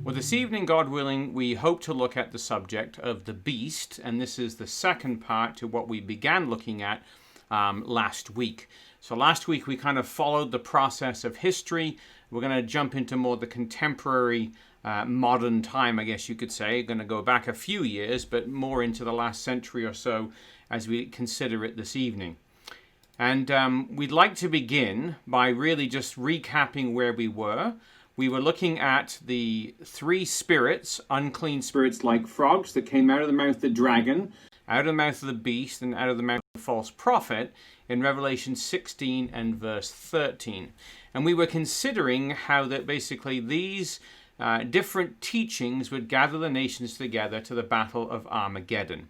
Well, this evening, God willing, we hope to look at the subject of the beast, and this is the second part to what we began looking at last week. So last week we kind of followed the process of history. We're going to jump into more the contemporary modern time, I guess you could say. Going to go back a few years, but more into the last century or so as we consider it this evening. And we'd like to begin by really just recapping where we were. We were looking at the three spirits, unclean spirits like frogs, that came out of the mouth of the dragon, out of the mouth of the beast, and out of the mouth of the false prophet in Revelation 16 and verse 13. And we were considering how that basically these different teachings would gather the nations together to the battle of Armageddon.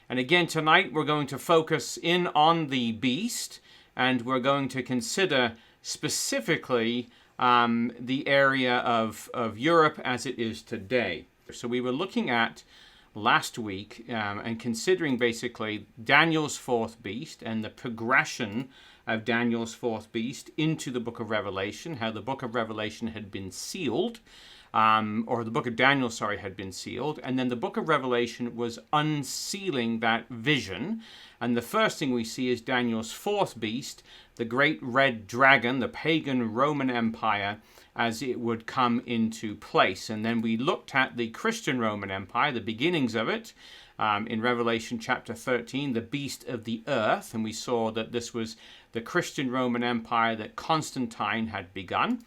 And again, tonight we're going to focus in on the beast, and we're going to consider specifically the area of Europe as it is today. So we were looking at last week and considering basically Daniel's fourth beast and the progression of Daniel's fourth beast into the book of Revelation, how the book of Revelation had been sealed, or the book of Daniel, had been sealed, and then the book of Revelation was unsealing that vision. And the first thing we see is Daniel's fourth beast, the great red dragon, the pagan Roman Empire, as it would come into place. And then we looked at the Christian Roman Empire, the beginnings of it, in Revelation chapter 13, the beast of the earth, and we saw that this was the Christian Roman Empire that Constantine had begun.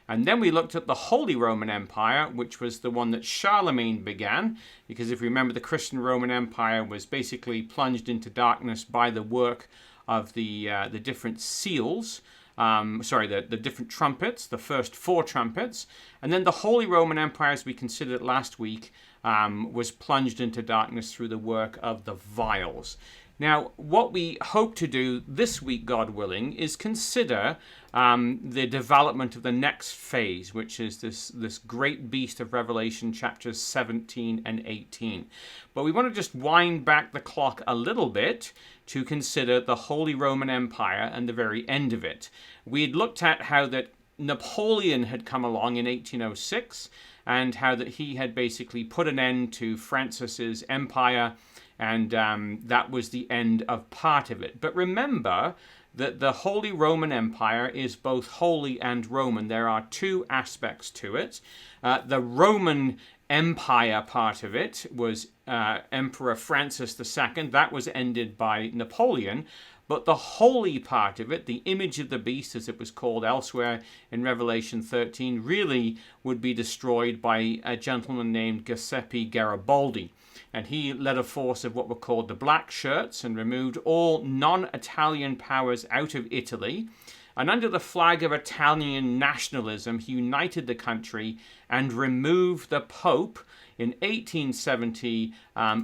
And then we looked at the Holy Roman Empire, which was the one that Charlemagne began, because if you remember, the Christian Roman Empire was basically plunged into darkness by the work of the different seals, the different trumpets, the first four trumpets. And then the Holy Roman Empire, as we considered last week, was plunged into darkness through the work of the vials. Now, what we hope to do this week, God willing, is consider the development of the next phase, which is this great beast of Revelation chapters 17 and 18. But we want to just wind back the clock a little bit to consider the Holy Roman Empire and the very end of it. We had looked at how that Napoleon had come along in 1806 and how that he had basically put an end to Francis's empire, and that was the end of part of it. But remember that the Holy Roman Empire is both holy and Roman. There are two aspects to it. The Roman Empire part of it was Emperor Francis II. That was ended by Napoleon. But the holy part of it, the image of the beast, as it was called elsewhere in Revelation 13, really would be destroyed by a gentleman named Giuseppe Garibaldi. And he led a force of what were called the Black Shirts and removed all non-Italian powers out of Italy. And under the flag of Italian nationalism, he united the country and removed the Pope in 1870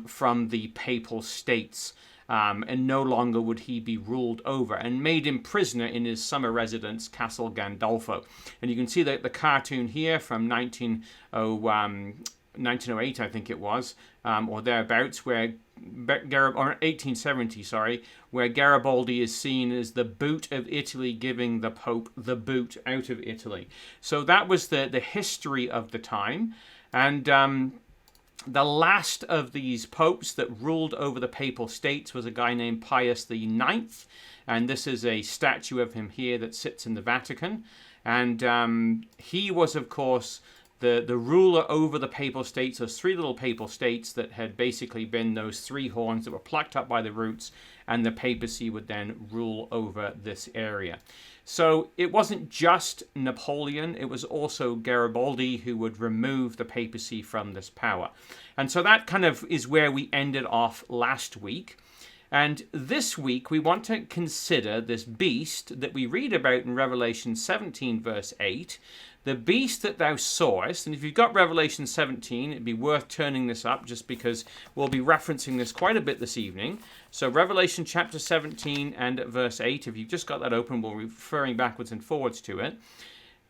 from the Papal States. And no longer would he be ruled over, and made him prisoner in his summer residence, Castel Gandolfo. And you can see that the cartoon here from 1908, I think it was, or thereabouts, where or 1870, where Garibaldi is seen as the boot of Italy, giving the Pope the boot out of Italy. So that was the history of the time. And the last of these popes that ruled over the Papal States was a guy named Pius IX, and this is a statue of him here that sits in the Vatican. And he was, of course, the ruler over the Papal States, those three little Papal States that had basically been those three horns that were plucked up by the roots, and the papacy would then rule over this area. So it wasn't just Napoleon, it was also Garibaldi who would remove the papacy from this power. And so that kind of is where we ended off last week. And this week we want to consider this beast that we read about in Revelation 17 verse 8, the beast that thou sawest. And if you've got Revelation 17, it'd be worth turning this up just because we'll be referencing this quite a bit this evening. So Revelation chapter 17 and verse 8, if you've just got that open, we'll be referring backwards and forwards to it.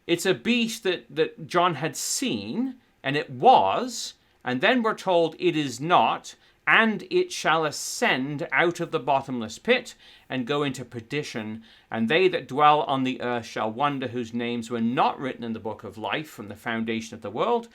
It's a beast that John had seen, and it was, and then we're told it is not, and it shall ascend out of the bottomless pit and go into perdition, and they that dwell on the earth shall wonder, whose names were not written in the book of life from the foundation of the world,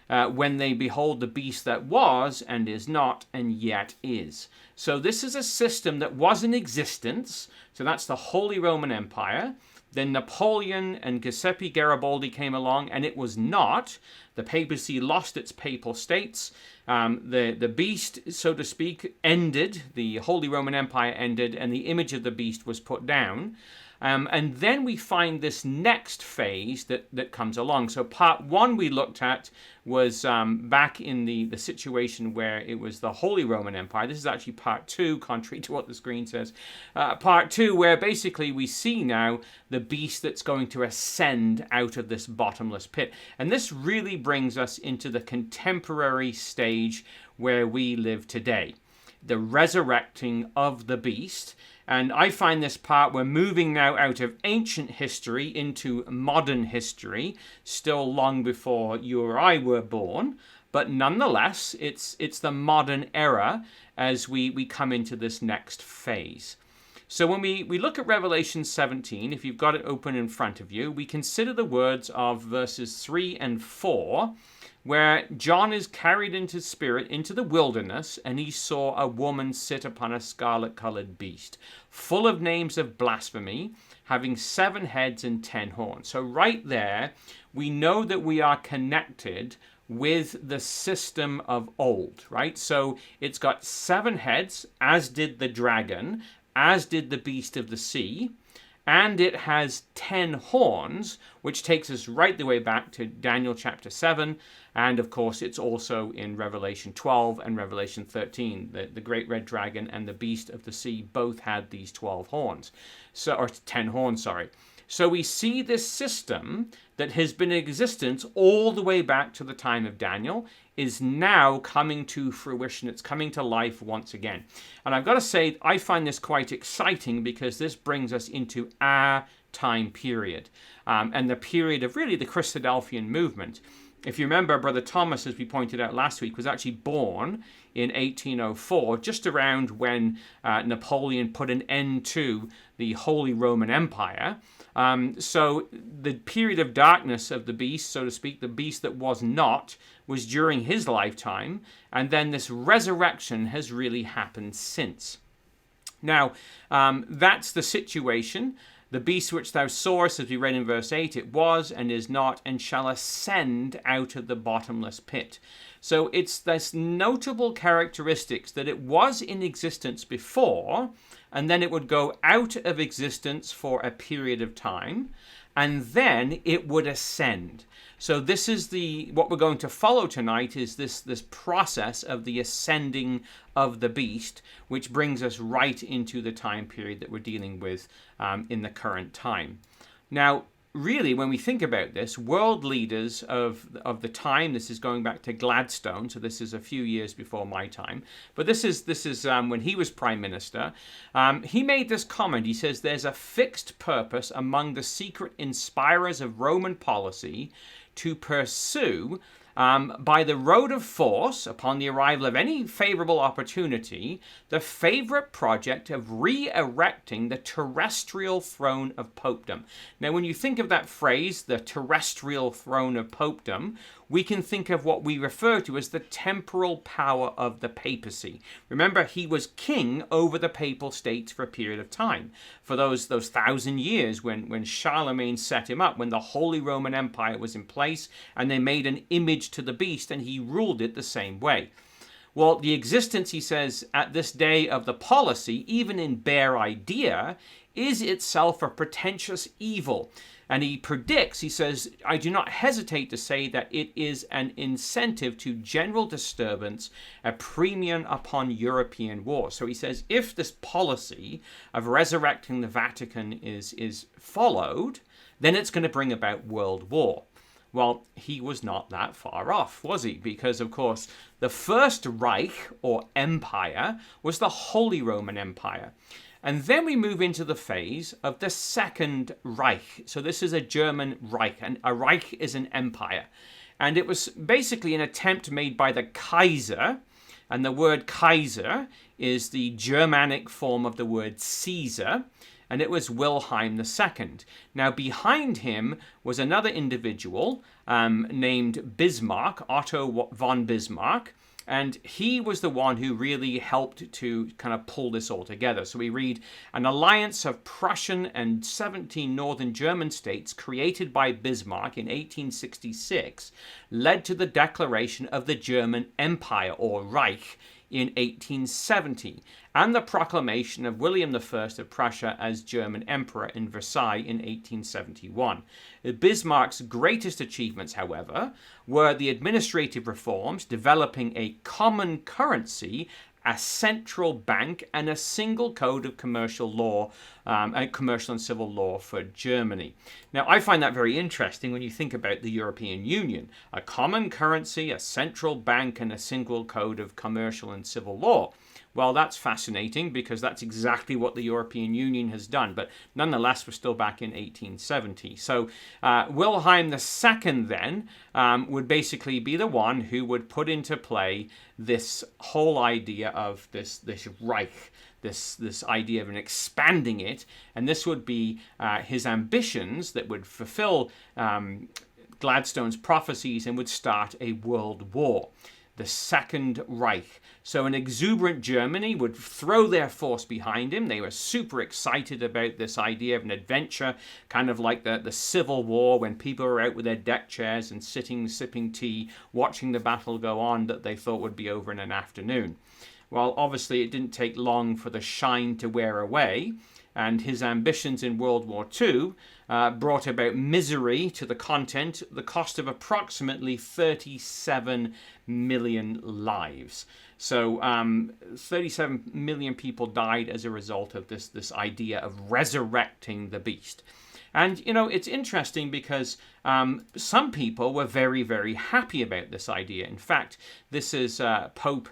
when they behold the beast that was and is not and yet is. So this is a system that was in existence. So that's the Holy Roman Empire. Then Napoleon and Giuseppe Garibaldi came along, and it was not. The papacy lost its papal states. The beast, so to speak, ended. The Holy Roman Empire ended, and the image of the beast was put down. And then we find this next phase that comes along. So part one we looked at was back in the situation where it was the Holy Roman Empire. This is actually part two, contrary to what the screen says. Part two, where basically we see now the beast that's going to ascend out of this bottomless pit. And this really brings us into the contemporary stage where we live today. The resurrecting of the beast. And I find this part, we're moving now out of ancient history into modern history, still long before you or I were born. But nonetheless, it's the modern era as we come into this next phase. So when we look at Revelation 17, if you've got it open in front of you, we consider the words of verses 3 and 4, where John is carried into spirit into the wilderness, and he saw a woman sit upon a scarlet-colored beast, full of names of blasphemy, having 7 heads and 10 horns. So right there, we know that we are connected with the system of old, right? So it's got 7 heads, as did the dragon, as did the beast of the sea, and it has 10 horns, which takes us right the way back to Daniel chapter 7. And of course, it's also in Revelation 12 and Revelation 13. The great red dragon and the beast of the sea both had these 12 horns. Or 10 horns, sorry. So we see this system that has been in existence all the way back to the time of Daniel is now coming to fruition. It's coming to life once again. And I've got to say, I find this quite exciting because this brings us into our time period and the period of really the Christadelphian movement. If you remember, Brother Thomas, as we pointed out last week, was actually born in 1804, just around when Napoleon put an end to the Holy Roman Empire. So the period of darkness of the beast, so to speak, the beast that was not, was during his lifetime. And then this resurrection has really happened since. Now, that's the situation. The beast which thou sawest, as we read in verse 8, it was and is not and shall ascend out of the bottomless pit. So it's this notable characteristics that it was in existence before, and then it would go out of existence for a period of time, and then it would ascend. So this is what we're going to follow tonight is this process of the ascending of the beast, which brings us right into the time period that we're dealing with in the current time. Now, really, when we think about this, world leaders of the time, this is going back to Gladstone, so this is a few years before my time, but this is when he was Prime Minister, he made this comment. He says, there's a fixed purpose among the secret inspirers of Roman policy to pursue by the road of force, upon the arrival of any favorable opportunity, the favorite project of re-erecting the terrestrial throne of popedom. Now, when you think of that phrase, the terrestrial throne of popedom, we can think of what we refer to as the temporal power of the papacy. Remember, he was king over the papal states for a period of time. For those 1,000 years when Charlemagne set him up, when the Holy Roman Empire was in place, and they made an image to the beast, and he ruled it the same way. Well, the existence, he says, at this day of the policy, even in bare idea, is itself a pretentious evil. And he predicts, he says, I do not hesitate to say that it is an incentive to general disturbance, a premium upon European war. So he says, if this policy of resurrecting the Vatican is followed, then it's going to bring about world war. Well, he was not that far off, was he? Because, of course, the First Reich, or empire, was the Holy Roman Empire. And then we move into the phase of the Second Reich. So this is a German Reich, and a Reich is an empire. And it was basically an attempt made by the Kaiser, and the word Kaiser is the Germanic form of the word Caesar. and it was Wilhelm II. Now, behind him was another individual named Bismarck, Otto von Bismarck, and he was the one who really helped to kind of pull this all together. So we read, an alliance of Prussian and 17 northern German states created by Bismarck in 1866 led to the declaration of the German Empire, or Reich, in 1870, and the proclamation of William I of Prussia as German Emperor in Versailles in 1871. Bismarck's greatest achievements, however, were the administrative reforms, developing a common currency, a central bank, and a single code of commercial law, commercial and civil law for Germany. Now, I find that very interesting when you think about the European Union. A common currency, a central bank, and a single code of commercial and civil law. Well, that's fascinating because that's exactly what the European Union has done. But nonetheless, we're still back in 1870. So Wilhelm II then would basically be the one who would put into play this whole idea of this Reich, this idea of expanding it. And this would be his ambitions that would fulfill Gladstone's prophecies and would start a world war. The Second Reich. So an exuberant Germany would throw their force behind him. They were super excited about this idea of an adventure, kind of like the Civil War, when people were out with their deck chairs and sitting, sipping tea, watching the battle go on that they thought would be over in an afternoon. Well, obviously it didn't take long for the shine to wear away, and his ambitions in World War II brought about misery to the continent, the cost of approximately 37 million lives. So 37 million people died as a result of this idea of resurrecting the beast. And, it's interesting because some people were very, very happy about this idea. In fact, this is Pope...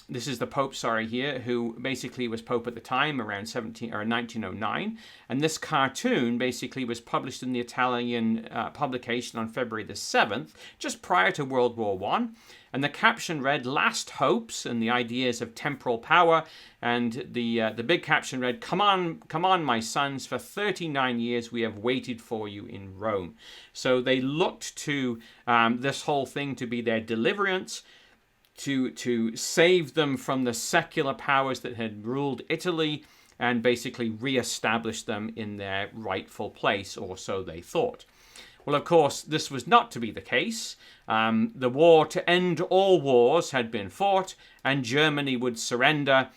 This is the Pope, here, who basically was Pope at the time, around 1909. And this cartoon basically was published in the Italian publication on February the 7th, just prior to World War I. And the caption read, "Last hopes and the ideas of temporal power." And the big caption read, come on, my sons, for 39 years we have waited for you in Rome." So they looked to this whole thing to be their deliverance, to save them from the secular powers that had ruled Italy and basically re-establish them in their rightful place, or so they thought. Well, of course, this was not to be the case. The war to end all wars had been fought, and Germany would surrender.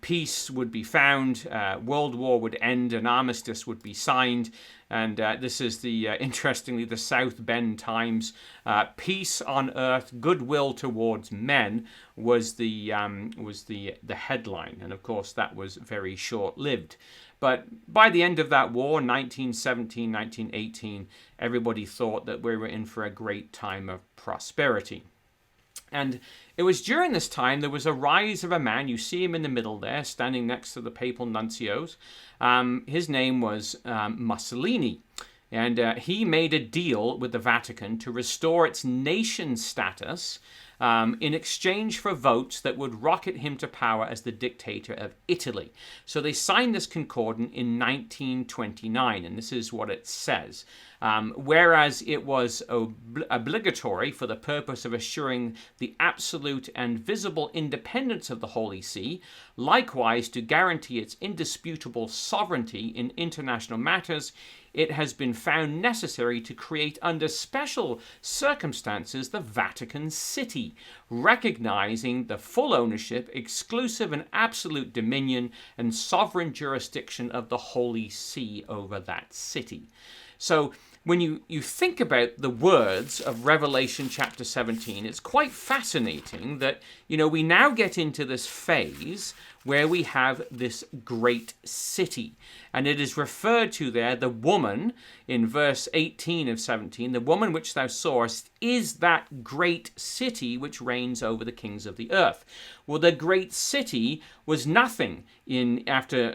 Peace would be found. World War would end. An armistice would be signed. And this is interestingly, the South Bend Times. "Peace on earth, goodwill towards men" was the headline. And of course, that was very short-lived. But by the end of that war, 1917, 1918, everybody thought that we were in for a great time of prosperity. And it was during this time there was a rise of a man. You see him in the middle there, standing next to the papal nuncios. His name was Mussolini. And he made a deal with the Vatican to restore its nation status in exchange for votes that would rocket him to power as the dictator of Italy. So they signed this concordat in 1929, and this is what it says. Whereas it was obligatory for the purpose of assuring the absolute and visible independence of the Holy See, likewise to guarantee its indisputable sovereignty in international matters, it has been found necessary to create under special circumstances the Vatican City, recognizing the full ownership, exclusive and absolute dominion and sovereign jurisdiction of the Holy See over that city. So when you think about the words of Revelation chapter 17, it's quite fascinating that, we now get into this phase where we have this great city. And it is referred to there, the woman, in verse 18 of 17, "The woman which thou sawest is that great city which reigns over the kings of the earth." Well, the great city was nothing after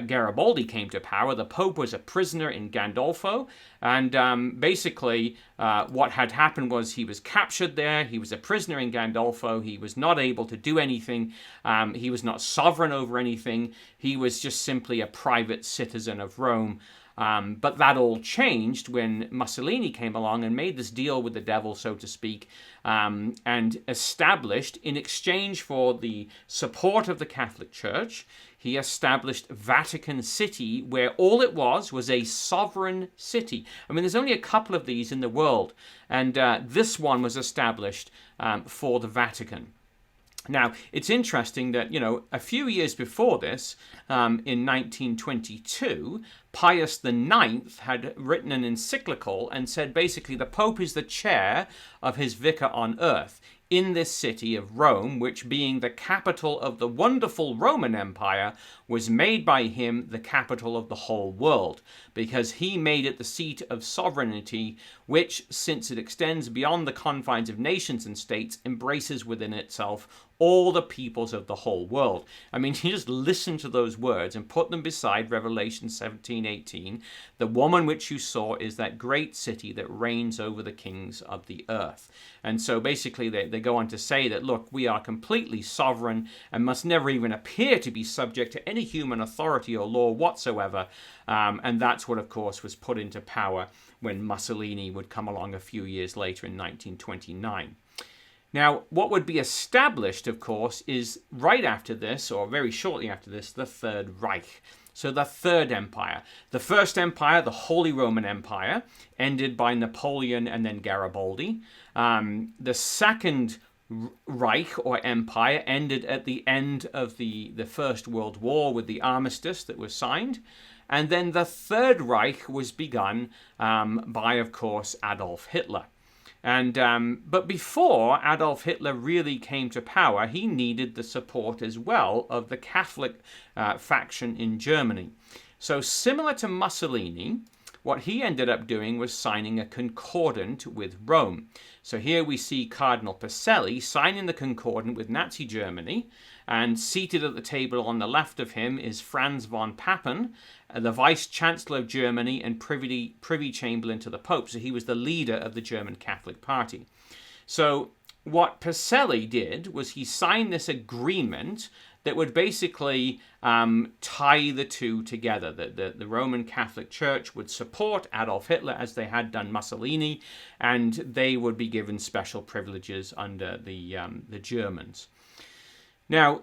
Garibaldi came to power. The Pope was a prisoner in Gandolfo, and basically what had happened was he was captured there. He was a prisoner in Gandolfo. He was not able to do anything. He was not sovereign over anything. He was just simply a private citizen of Rome. But that all changed when Mussolini came along and made this deal with the devil, so to speak, and established, in exchange for the support of the Catholic Church, he established Vatican City, where all it was a sovereign city. I mean, there's only a couple of these in the world, and this one was established for the Vatican. Now, it's interesting that, a few years before this, in 1922, Pius IX had written an encyclical and said basically the Pope is the chair of his vicar on earth in this city of Rome, which, being the capital of the wonderful Roman Empire, was made by him the capital of the whole world, because he made it the seat of sovereignty, which, since it extends beyond the confines of nations and states, embraces within itself all the peoples of the whole world. I mean, you just listen to those words and put them beside Revelation 17:18. The woman which you saw is that great city that reigns over the kings of the earth. And so basically they go on to say that, look, we are completely sovereign and must never even appear to be subject to any human authority or law whatsoever. And that's what, of course, was put into power when Mussolini would come along a few years later in 1929. Now, what would be established, of course, is right after this, or very shortly after this, the Third Reich. So the Third Empire. The First Empire, the Holy Roman Empire, ended by Napoleon and then Garibaldi. The Second Reich, or Empire, ended at the end of the First World War with the armistice that was signed. And then the Third Reich was begun by, of course, Adolf Hitler. But before Adolf Hitler really came to power, he needed the support as well of the Catholic faction in Germany. So similar to Mussolini, what he ended up doing was signing a concordant with Rome. So here we see Cardinal Pacelli signing the concordant with Nazi Germany, and seated at the table on the left of him is Franz von Papen, the Vice-Chancellor of Germany and Privy Chamberlain to the Pope. So he was the leader of the German Catholic Party. So what Pacelli did was he signed this agreement that would basically tie the two together. The Roman Catholic Church would support Adolf Hitler as they had done Mussolini, and they would be given special privileges under the Germans. Now,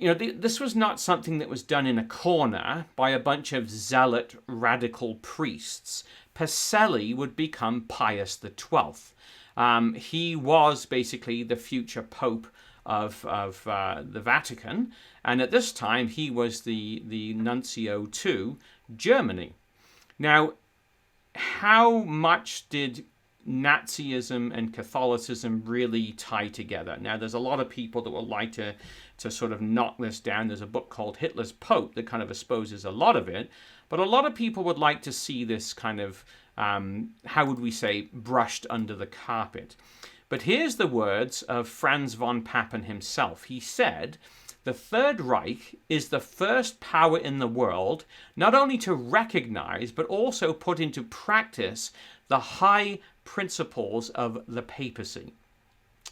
this was not something that was done in a corner by a bunch of zealot radical priests. Pacelli would become Pius XII. He was basically the future Pope of the Vatican, and at this time he was the nuncio to Germany. Now, how much did Nazism and Catholicism really tie together? Now, there's a lot of people that would like to sort of knock this down. There's a book called Hitler's Pope that kind of exposes a lot of it, but a lot of people would like to see this kind of, how would we say, brushed under the carpet. But here's the words of Franz von Papen himself. He said, "The Third Reich is the first power in the world not only to recognize but also put into practice the high principles of the papacy."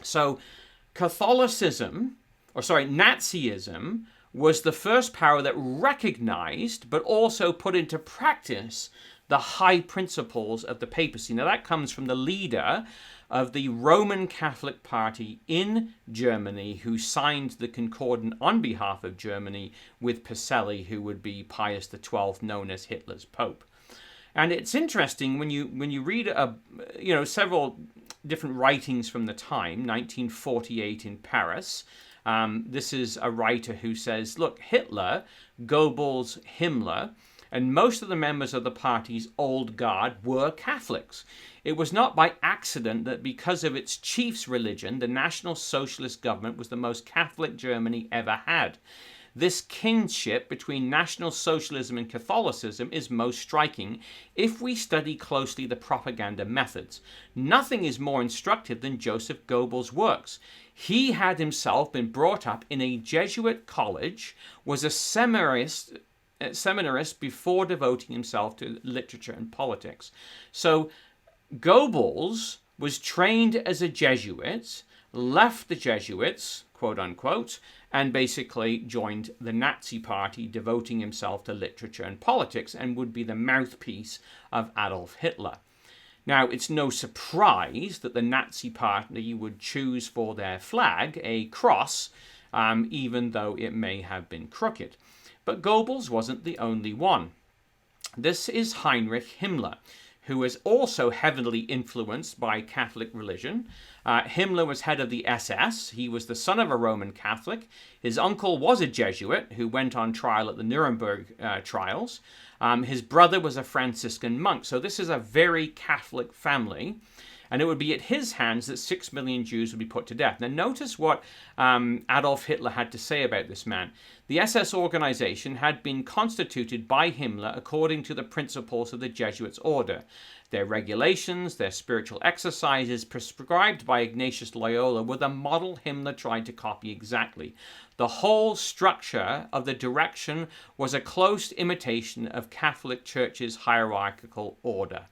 So Nazism was the first power that recognized but also put into practice the high principles of the papacy. Now that comes from the leader of the Roman Catholic Party in Germany, who signed the concordant on behalf of Germany with Pacelli, who would be Pius XII, known as Hitler's Pope. And it's interesting when you read several different writings from the time, 1948 in Paris. This is a writer who says, look, Hitler, Goebbels, Himmler, and most of the members of the party's old guard were Catholics. It was not by accident that because of its chief's religion, the National Socialist government was the most Catholic Germany ever had. This kinship between National Socialism and Catholicism is most striking if we study closely the propaganda methods. Nothing is more instructive than Joseph Goebbels' works. He had himself been brought up in a Jesuit college, was a seminarist before devoting himself to literature and politics. So Goebbels was trained as a Jesuit, left the Jesuits, quote unquote, and basically joined the Nazi Party, devoting himself to literature and politics, and would be the mouthpiece of Adolf Hitler. Now, it's no surprise that the Nazi Party would choose for their flag a cross, even though it may have been crooked. But Goebbels wasn't the only one. This is Heinrich Himmler, who was also heavily influenced by Catholic religion. Himmler was head of the SS. He was the son of a Roman Catholic. His uncle was a Jesuit who went on trial at the Nuremberg trials. His brother was a Franciscan monk. So this is a very Catholic family. And it would be at his hands that 6 million Jews would be put to death. Now notice what Adolf Hitler had to say about this man. The SS organization had been constituted by Himmler according to the principles of the Jesuits' order. Their regulations, their spiritual exercises prescribed by Ignatius Loyola were the model Himmler tried to copy exactly. The whole structure of the direction was a close imitation of Catholic Church's hierarchical order.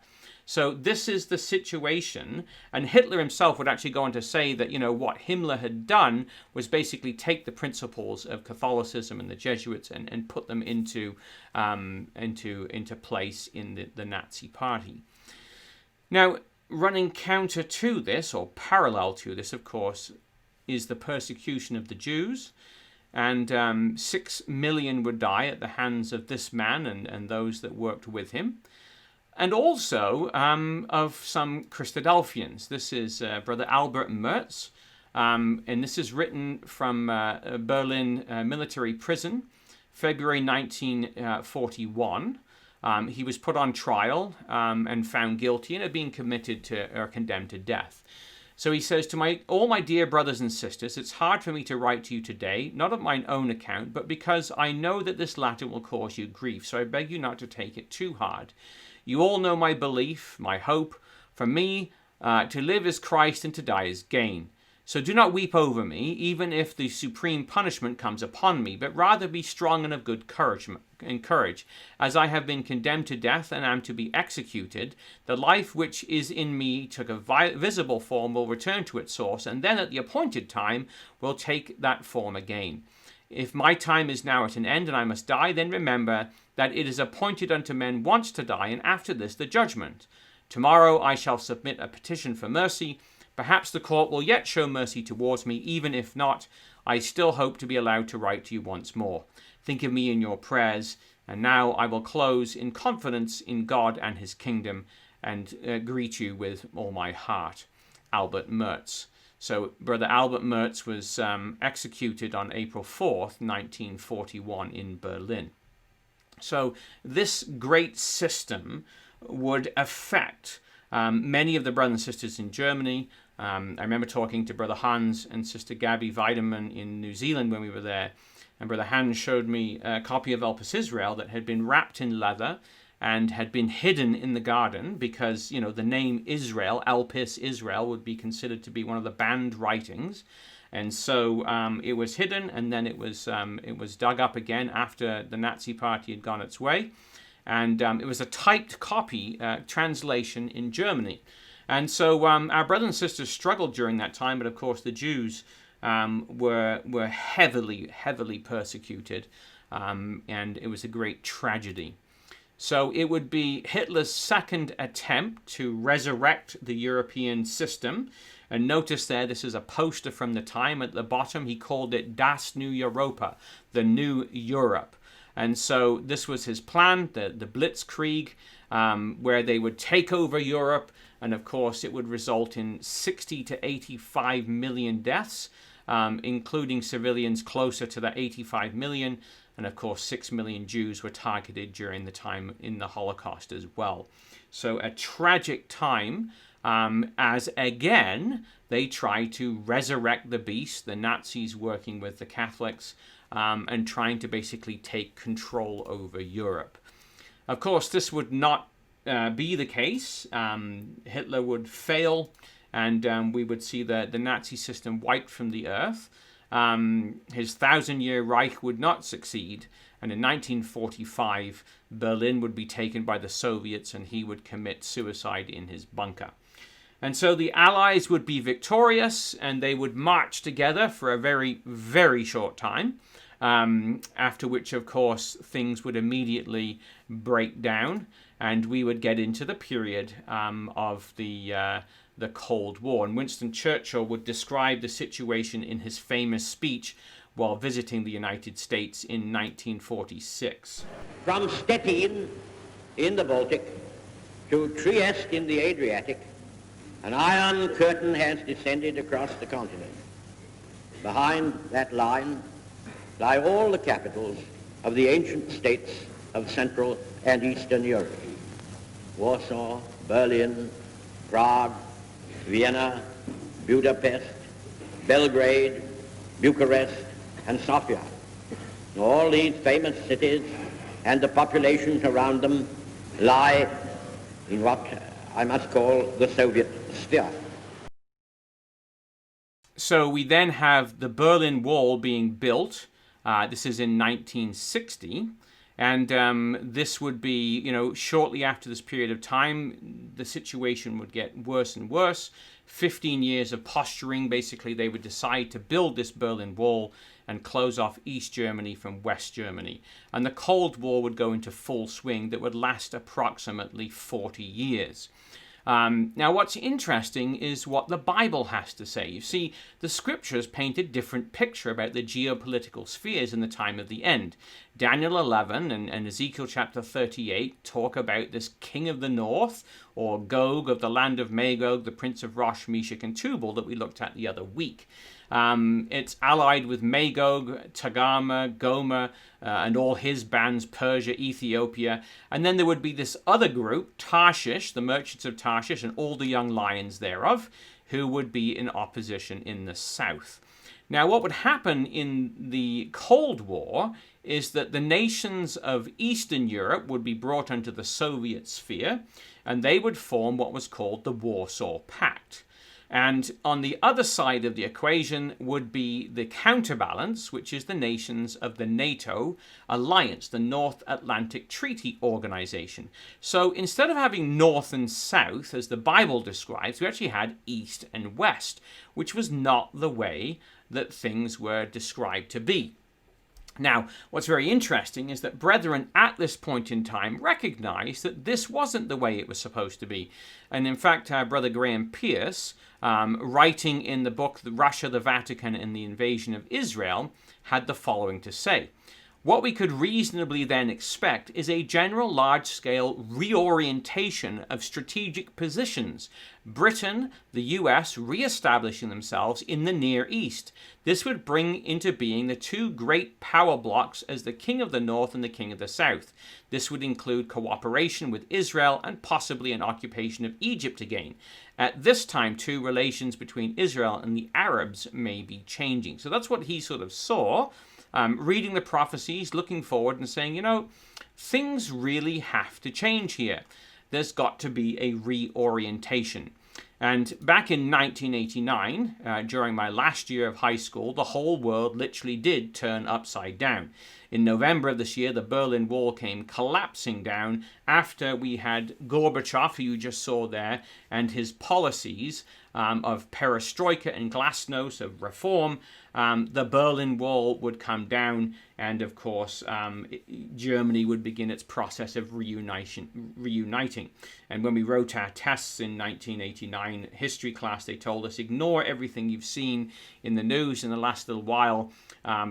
So this is the situation, and Hitler himself would actually go on to say that, what Himmler had done was basically take the principles of Catholicism and the Jesuits and put them into place in the Nazi Party. Now, running counter to this, or parallel to this, of course, is the persecution of the Jews, and 6 million would die at the hands of this man and those that worked with him. And also of some Christadelphians. This is Brother Albert Mertz, and this is written from Berlin military prison, February 1941. He was put on trial and found guilty and had been committed to or condemned to death. So he says, to all my dear brothers and sisters, it's hard for me to write to you today, not of mine own account, but because I know that this latter will cause you grief, so I beg you not to take it too hard. You all know my belief, my hope. For me, to live is Christ and to die is gain. So do not weep over me, even if the supreme punishment comes upon me, but rather be strong and of good courage. As I have been condemned to death and am to be executed, the life which is in me took a visible form will return to its source, and then at the appointed time will take that form again. If my time is now at an end and I must die, then remember that it is appointed unto men once to die, and after this the judgment. Tomorrow I shall submit a petition for mercy. Perhaps the court will yet show mercy towards me. Even if not, I still hope to be allowed to write to you once more. Think of me in your prayers. And now I will close in confidence in God and his kingdom, and greet you with all my heart. Albert Mertz. So Brother Albert Mertz was executed on April 4th, 1941 in Berlin. So this great system would affect many of the brothers and sisters in Germany. I remember talking to Brother Hans and Sister Gabby Weidemann in New Zealand when we were there. And Brother Hans showed me a copy of Elpis Israel that had been wrapped in leather and had been hidden in the garden because, the name Israel, Elpis Israel, would be considered to be one of the banned writings. And so it was hidden, and then it was dug up again after the Nazi Party had gone its way. And it was a typed copy translation in Germany. And so our brothers and sisters struggled during that time, but of course the Jews were heavily persecuted, and it was a great tragedy. So it would be Hitler's second attempt to resurrect the European system. And notice there, this is a poster from the time at the bottom. He called it Das Neue Europa, the New Europe. And so this was his plan, the Blitzkrieg, where they would take over Europe. And of course, it would result in 60 to 85 million deaths, including civilians closer to the 85 million. And of course, 6 million Jews were targeted during the time in the Holocaust as well. So a tragic time as, again, they try to resurrect the beast, the Nazis working with the Catholics, and trying to basically take control over Europe. Of course, this would not be the case. Hitler would fail, and we would see the Nazi system wiped from the earth. His 1,000-year Reich would not succeed, and in 1945, Berlin would be taken by the Soviets, and he would commit suicide in his bunker. And so the Allies would be victorious, and they would march together for a very, very short time, after which, of course, things would immediately break down, and we would get into the period of the Cold War. And Winston Churchill would describe the situation in his famous speech while visiting the United States in 1946. From Stettin in the Baltic to Trieste in the Adriatic, an iron curtain has descended across the continent. Behind that line lie all the capitals of the ancient states of Central and Eastern Europe: Warsaw, Berlin, Prague, Vienna, Budapest, Belgrade, Bucharest, and Sofia. All these famous cities and the populations around them lie in what I must call the Soviet sphere. So we then have the Berlin Wall being built. This is in 1960. And this would be, shortly after this period of time, the situation would get worse and worse. 15 years of posturing. Basically, they would decide to build this Berlin Wall and close off East Germany from West Germany. And the Cold War would go into full swing that would last approximately 40 years. Now, what's interesting is what the Bible has to say. You see, the scriptures paint a different picture about the geopolitical spheres in the time of the end. Daniel 11 and Ezekiel chapter 38 talk about this king of the north, or Gog of the land of Magog, the prince of Rosh, Meshach, and Tubal that we looked at the other week. It's allied with Magog, Togarmah, Gomer, and all his bands, Persia, Ethiopia. And then there would be this other group, Tarshish, the merchants of Tarshish, and all the young lions thereof, who would be in opposition in the south. Now, what would happen in the Cold War is that the nations of Eastern Europe would be brought under the Soviet sphere, and they would form what was called the Warsaw Pact. And on the other side of the equation would be the counterbalance, which is the nations of the NATO alliance, the North Atlantic Treaty Organization. So instead of having North and South, as the Bible describes, we actually had East and West, which was not the way that things were described to be. Now, what's very interesting is that brethren at this point in time recognized that this wasn't the way it was supposed to be. And in fact, Brother Graham Pierce, writing in the book Russia, the Vatican, and the Invasion of Israel, had the following to say. What we could reasonably then expect is a general large-scale reorientation of strategic positions. Britain, the US, re-establishing themselves in the Near East. This would bring into being the two great power blocks as the King of the North and the King of the South. This would include cooperation with Israel and possibly an occupation of Egypt again. At this time, too, relations between Israel and the Arabs may be changing. So that's what he sort of saw. Reading the prophecies, looking forward and saying, things really have to change here. There's got to be a reorientation. And back in 1989, during my last year of high school, the whole world literally did turn upside down. In November of this year, the Berlin Wall came collapsing down after we had Gorbachev, who you just saw there, and his policies of perestroika and glasnost, of reform. The Berlin Wall would come down, and of course, Germany would begin its process of reuniting. And when we wrote our tests in 1989 history class, they told us, ignore everything you've seen in the news in the last little while,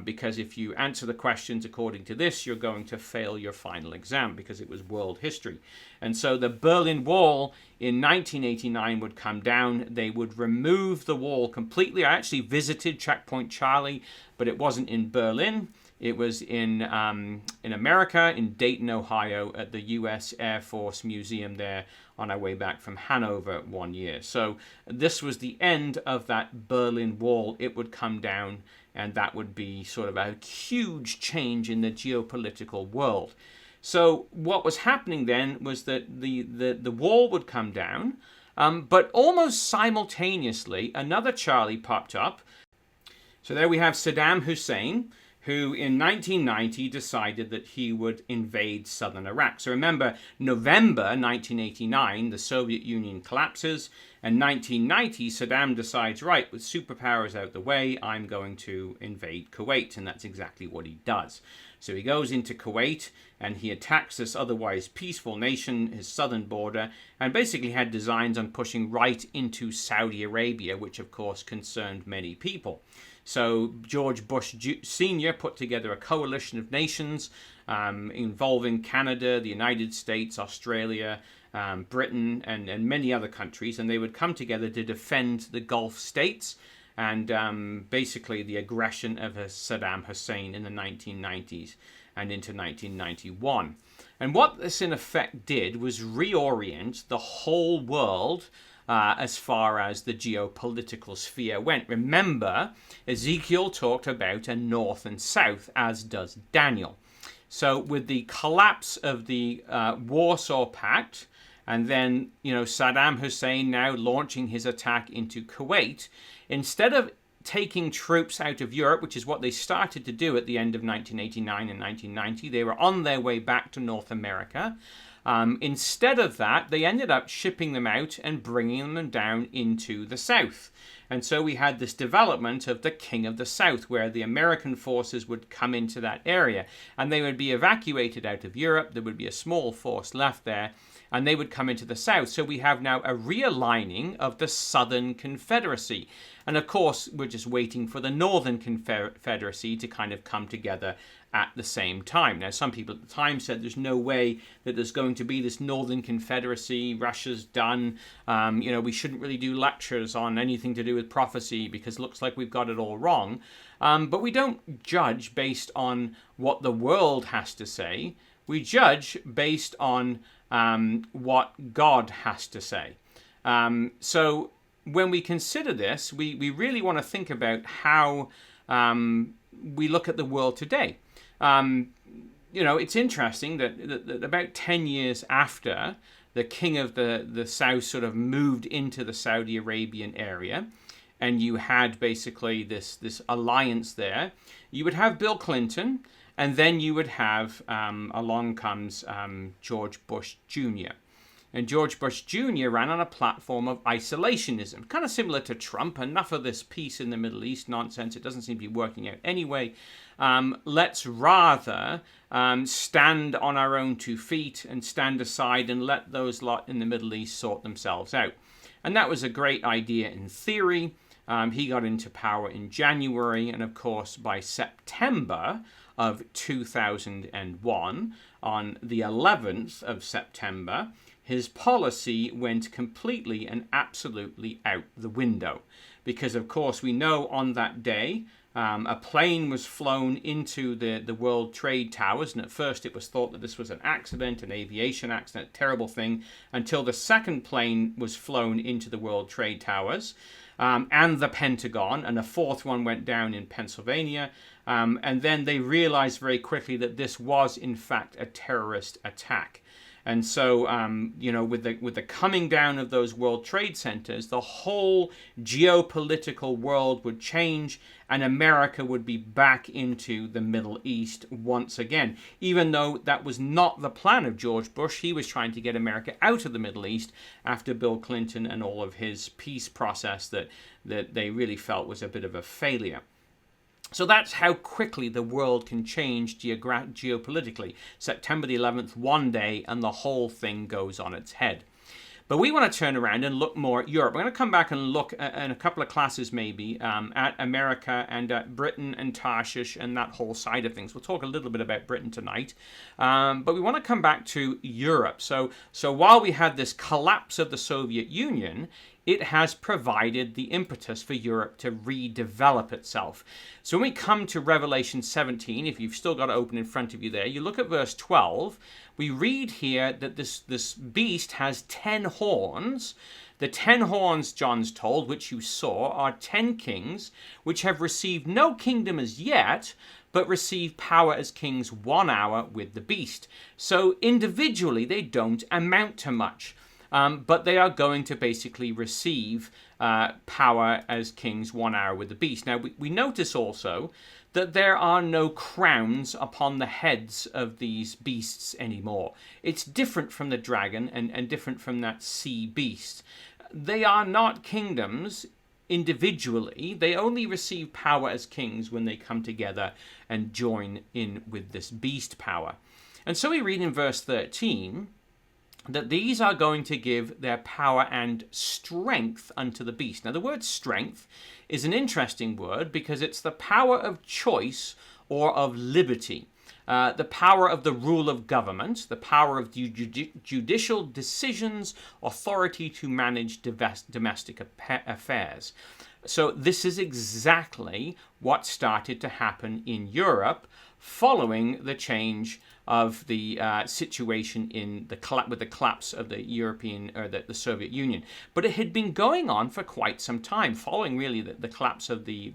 because if you answer the questions according to this, you're going to fail your final exam, because it was world history. And so the Berlin Wall in 1989 would come down. They would remove the wall completely. I actually visited Checkpoint Charlie, but it wasn't in Berlin. It was in America, in Dayton, Ohio, at the U.S. Air Force Museum there on our way back from Hanover one year. So this was the end of that Berlin Wall. It would come down, and that would be sort of a huge change in the geopolitical world. So what was happening then was that the wall would come down, but almost simultaneously, another Charlie popped up. So there we have Saddam Hussein, who in 1990 decided that he would invade southern Iraq. So remember, November 1989, the Soviet Union collapses, and 1990, Saddam decides, right, with superpowers out the way, I'm going to invade Kuwait, and that's exactly what he does. So he goes into Kuwait, and he attacks this otherwise peaceful nation, his southern border, and basically had designs on pushing right into Saudi Arabia, which of course concerned many people. So George Bush Sr. put together a coalition of nations involving Canada, the United States, Australia, Britain, and many other countries, and they would come together to defend the Gulf states and basically the aggression of Saddam Hussein in the 1990s and into 1991. And what this in effect did was reorient the whole world as far as the geopolitical sphere went. Remember, Ezekiel talked about a north and south, as does Daniel. So with the collapse of the Warsaw Pact, and then, Saddam Hussein now launching his attack into Kuwait, instead of taking troops out of Europe, which is what they started to do at the end of 1989 and 1990, they were on their way back to North America. Instead of that, they ended up shipping them out and bringing them down into the South. And so we had this development of the King of the South, where the American forces would come into that area, and they would be evacuated out of Europe. There would be a small force left there, and they would come into the South. So we have now a realigning of the Southern Confederacy. And of course, we're just waiting for the Northern Confederacy to kind of come together at the same time. Now, some people at the time said there's no way that there's going to be this Northern Confederacy. Russia's done. We shouldn't really do lectures on anything to do with prophecy because it looks like we've got it all wrong. But we don't judge based on what the world has to say. We judge based on what God has to say. So when we consider this, we really want to think about how we look at the world today. It's interesting that about 10 years after the king of the South sort of moved into the Saudi Arabian area, and you had basically this alliance there, you would have Bill Clinton, and then you would have, along comes George Bush Jr. And George Bush Jr. ran on a platform of isolationism, kind of similar to Trump. Enough of this peace in the Middle East nonsense. It doesn't seem to be working out anyway. Let's rather stand on our own 2 feet and stand aside and let those lot in the Middle East sort themselves out. And that was a great idea in theory. He got into power in January, and of course by September of 2001, on the 11th of September, his policy went completely and absolutely out the window. Because, of course, we know on that day, a plane was flown into the World Trade Towers, and at first it was thought that this was an accident, an aviation accident, terrible thing, until the second plane was flown into the World Trade Towers and the Pentagon, and a fourth one went down in Pennsylvania. And then they realized very quickly that this was, in fact, a terrorist attack. And so, with the coming down of those World Trade Centers, the whole geopolitical world would change, and America would be back into the Middle East once again. Even though that was not the plan of George Bush, he was trying to get America out of the Middle East after Bill Clinton and all of his peace process that they really felt was a bit of a failure. So that's how quickly the world can change geopolitically. September the 11th, one day, and the whole thing goes on its head. But we want to turn around and look more at Europe. We're going to come back and look in a couple of classes maybe at America and at Britain and Tarshish and that whole side of things. We'll talk a little bit about Britain tonight. But we want to come back to Europe. So while we had this collapse of the Soviet Union, it has provided the impetus for Europe to redevelop itself. So when we come to Revelation 17, if you've still got it open in front of you there, you look at verse 12, we read here that this beast has 10 horns. The 10 horns, John's told, which you saw, are 10 kings, which have received no kingdom as yet, but receive power as kings 1 hour with the beast. So individually, they don't amount to much. But they are going to basically receive power as kings 1 hour with the beast. Now, we notice also that there are no crowns upon the heads of these beasts anymore. It's different from the dragon and different from that sea beast. They are not kingdoms individually. They only receive power as kings when they come together and join in with this beast power. And so we read in verse 13 that these are going to give their power and strength unto the beast. Now, the word strength is an interesting word because it's the power of choice or of liberty, the power of the rule of government, the power of judicial decisions, authority to manage domestic affairs. So this is exactly what started to happen in Europe following the change of the situation in with the collapse of the European or the Soviet Union. But it had been going on for quite some time, following really the collapse of the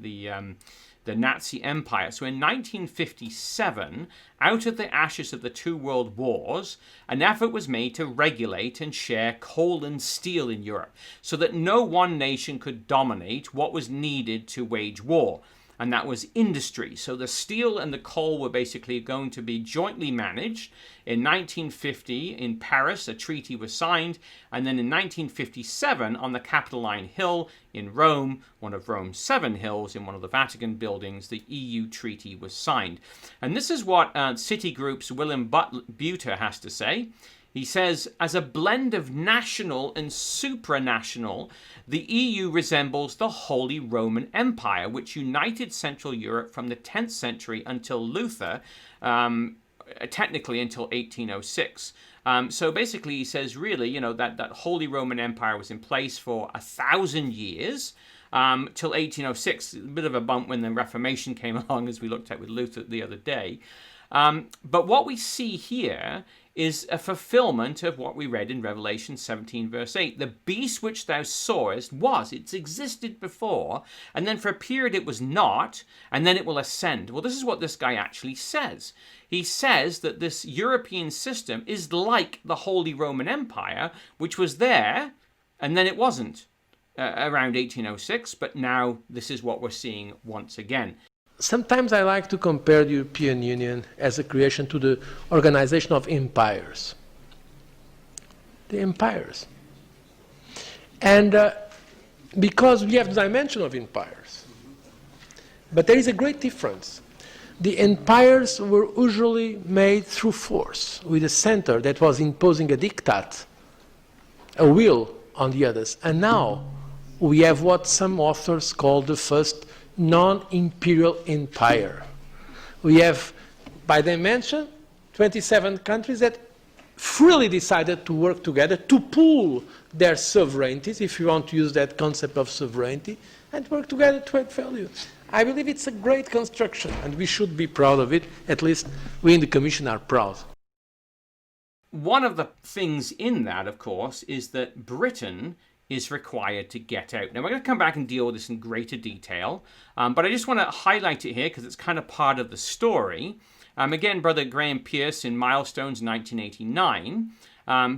Nazi Empire. So in 1957, out of the ashes of the two world wars, an effort was made to regulate and share coal and steel in Europe so that no one nation could dominate what was needed to wage war. And that was industry. So the steel and the coal were basically going to be jointly managed. In 1950, in Paris, a treaty was signed. And then in 1957, on the Capitoline Hill in Rome, one of Rome's 7 hills in one of the Vatican buildings, the EU treaty was signed. And this is what Citigroup's William Buter has to say. He says, as a blend of national and supranational, the EU resembles the Holy Roman Empire, which united Central Europe from the 10th century until Luther, technically until 1806. So basically he says, really, that Holy Roman Empire was in place for 1,000 years, till 1806, a bit of a bump when the Reformation came along, as we looked at with Luther the other day. But what we see here is a fulfillment of what we read in Revelation 17 verse 8. The beast which thou sawest it's existed before, and then for a period it was not, and then it will ascend. Well, this is what this guy actually says. He says that this European system is like the Holy Roman Empire, which was there, and then it wasn't around 1806, but now this is what we're seeing once again. Sometimes I like to compare the European Union as a creation to the organization of empires. The empires. And because we have the dimension of empires. But there is a great difference. The empires were usually made through force, with a center that was imposing a diktat, a will on the others. And now we have what some authors call the first non-imperial empire. We have, by dimension, 27 countries that freely decided to work together to pool their sovereignties, if you want to use that concept of sovereignty, and work together to add value. I believe it's a great construction, and we should be proud of it. At least we in the Commission are proud. One of the things in that, of course, is that Britain is required to get out. Now, we're going to come back and deal with this in greater detail, but I just want to highlight it here because it's kind of part of the story. Again, Brother Graham Pierce in Milestones 1989,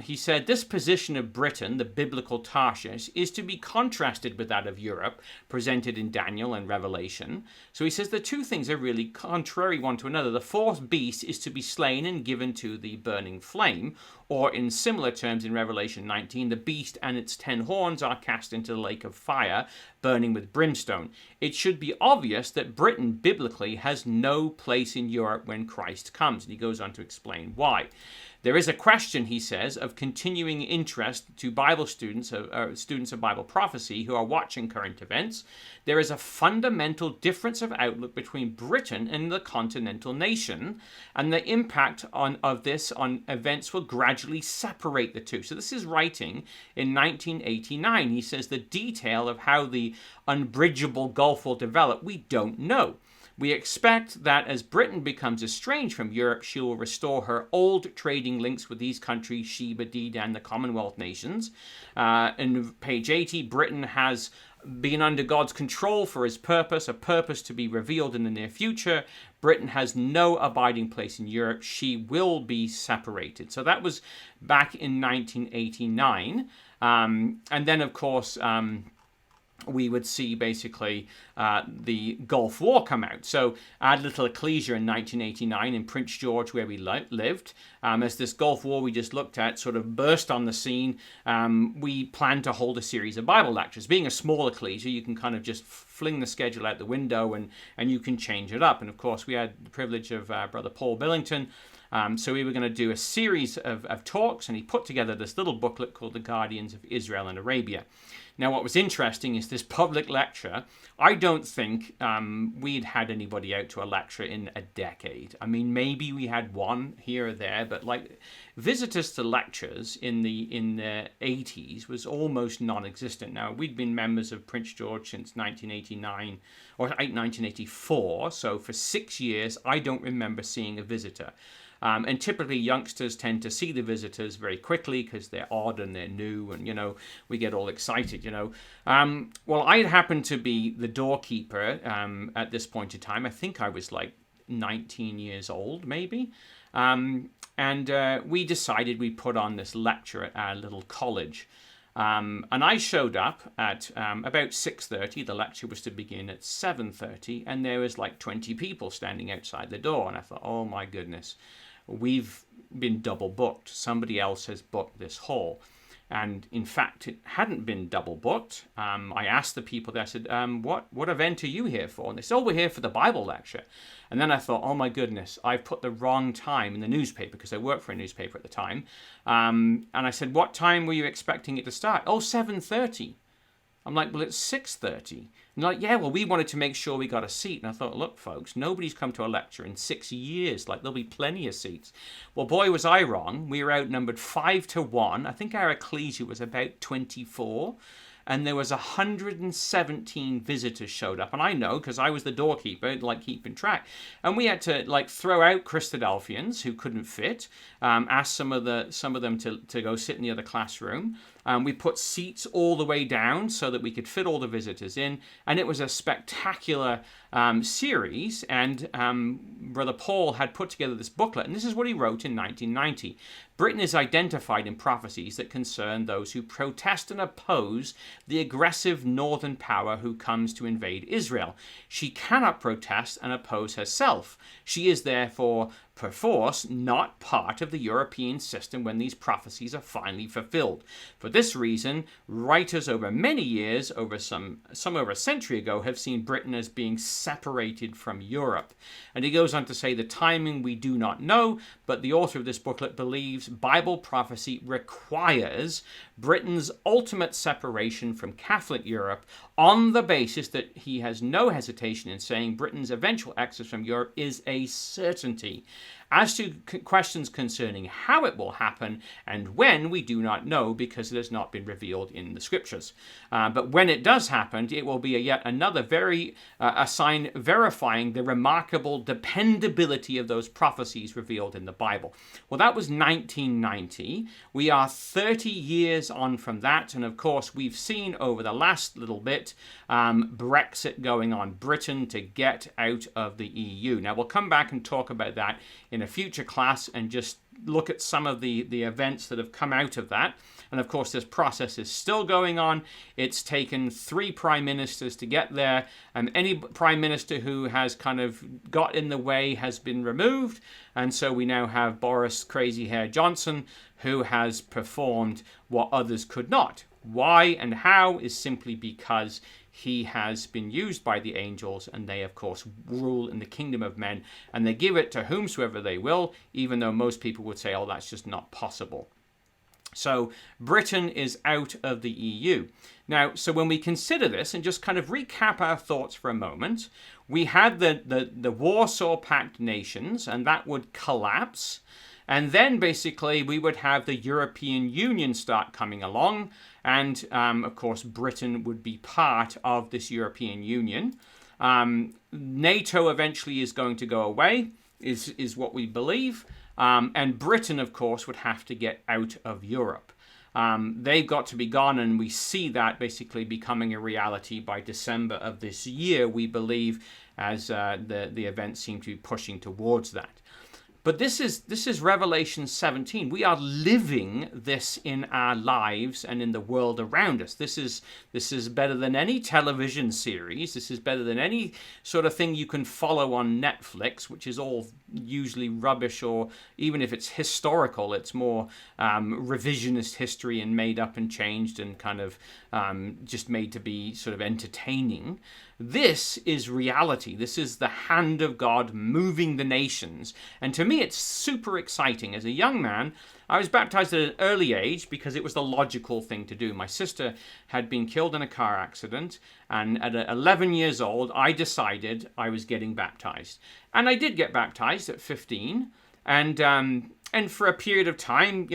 he said, this position of Britain, the biblical Tarshish, is to be contrasted with that of Europe, presented in Daniel and Revelation. So he says the two things are really contrary one to another. The fourth beast is to be slain and given to the burning flame, or in similar terms in Revelation 19, the beast and its 10 horns are cast into the lake of fire, burning with brimstone. It should be obvious that Britain, biblically, has no place in Europe when Christ comes. And he goes on to explain why. There is a question, he says, of continuing interest to Bible students, students of Bible prophecy who are watching current events. There is a fundamental difference of outlook between Britain and the continental nation, and the impact of this on events will gradually separate the two. So this is writing in 1989. He says the detail of how the unbridgeable gulf will develop, we don't know. We expect that as Britain becomes estranged from Europe, she will restore her old trading links with these countries, Sheba, Dedan, and the Commonwealth nations. In page 80, Britain has been under God's control for his purpose, a purpose to be revealed in the near future. Britain has no abiding place in Europe. She will be separated. So that was back in 1989. And then, of course, we would see basically the Gulf War come out. So our little ecclesia in 1989 in Prince George, where we lived, as this Gulf War we just looked at sort of burst on the scene, we planned to hold a series of Bible lectures. Being a small ecclesia, you can kind of just fling the schedule out the window and you can change it up. And of course, we had the privilege of Brother Paul Billington. So we were going to do a series of talks, and he put together this little booklet called The Guardians of Israel and Arabia. Now, what was interesting is this public lecture, I don't think we'd had anybody out to a lecture in a decade. I mean, maybe we had one here or there, but like visitors to lectures in the 80s was almost non-existent. Now, we'd been members of Prince George since 1989 or 1984, so for 6 years, I don't remember seeing a visitor. And typically youngsters tend to see the visitors very quickly because they're odd and they're new and, we get all excited, Well, I happened to be the doorkeeper at this point in time. I think I was like 19 years old, maybe. And we decided we'd put on this lecture at our little college. And I showed up at about 6:30. The lecture was to begin at 7:30, and there was like 20 people standing outside the door. And I thought, oh my goodness, we've been double booked. Somebody else has booked this hall. And in fact, it hadn't been double booked. I asked the people there, I said, what event are you here for? And they said, oh, we're here for the Bible lecture. And then I thought, oh my goodness, I've put the wrong time in the newspaper because I worked for a newspaper at the time. And I said, what time were you expecting it to start? Oh, 7:30. I'm like, well, it's 6:30. And they're like, yeah, well, we wanted to make sure we got a seat. And I thought, look, folks, nobody's come to a lecture in 6 years. Like, there'll be plenty of seats. Well, boy, was I wrong. We were outnumbered 5-1. I think our ecclesia was about 24. And there was 117 visitors showed up. And I know, because I was the doorkeeper, like keeping track. And we had to like throw out Christadelphians who couldn't fit, ask some of them to go sit in the other classroom. We put seats all the way down so that we could fit all the visitors in. And it was a spectacular series. And Brother Paul had put together this booklet. And this is what he wrote in 1990. Britain is identified in prophecies that concern those who protest and oppose the aggressive northern power who comes to invade Israel. She cannot protest and oppose herself. She is therefore, perforce, not part of the European system when these prophecies are finally fulfilled. For this reason, writers over many years, some over a century ago, have seen Britain as being separated from Europe. And he goes on to say the timing we do not know, but the author of this booklet believes Bible prophecy requires Britain's ultimate separation from Catholic Europe on the basis that he has no hesitation in saying Britain's eventual exit from Europe is a certainty. As to questions concerning how it will happen and when, we do not know because it has not been revealed in the scriptures. But when it does happen, it will be yet another a sign verifying the remarkable dependability of those prophecies revealed in the Bible. Well, that was 1990. We are 30 years on from that. And of course, we've seen over the last little bit Brexit going on, Britain to get out of the EU. Now, we'll come back and talk about that in a future class and just look at some of the events that have come out of that. And of course, this process is still going on. It's taken 3 prime ministers to get there. And any prime minister who has kind of got in the way has been removed. And so we now have Boris Crazy Hair Johnson, who has performed what others could not. Why and how is simply because he has been used by the angels, and they, of course, rule in the kingdom of men, and they give it to whomsoever they will, even though most people would say, oh, that's just not possible. So Britain is out of the EU. Now, so when we consider this and just kind of recap our thoughts for a moment, we had the Warsaw Pact nations, and that would collapse. And then basically we would have the European Union start coming along. And of course, Britain would be part of this European Union. NATO eventually is going to go away, is what we believe. And Britain, of course, would have to get out of Europe. They've got to be gone, and we see that basically becoming a reality by December of this year, we believe, as the events seem to be pushing towards that. But this is Revelation 17. We are living this in our lives and in the world around us. This is better than any television series. This is better than any sort of thing you can follow on Netflix, which is all usually rubbish, or even if it's historical, it's more revisionist history and made up and changed and kind of just made to be sort of entertaining. This is reality. This is the hand of God moving the nations. And to me, it's super exciting. As a young man, I was baptized at an early age because it was the logical thing to do. My sister had been killed in a car accident, and at 11 years old, I decided I was getting baptized. And I did get baptized at 15, and for a period of time,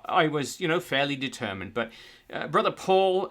I was, fairly determined. But Brother Paul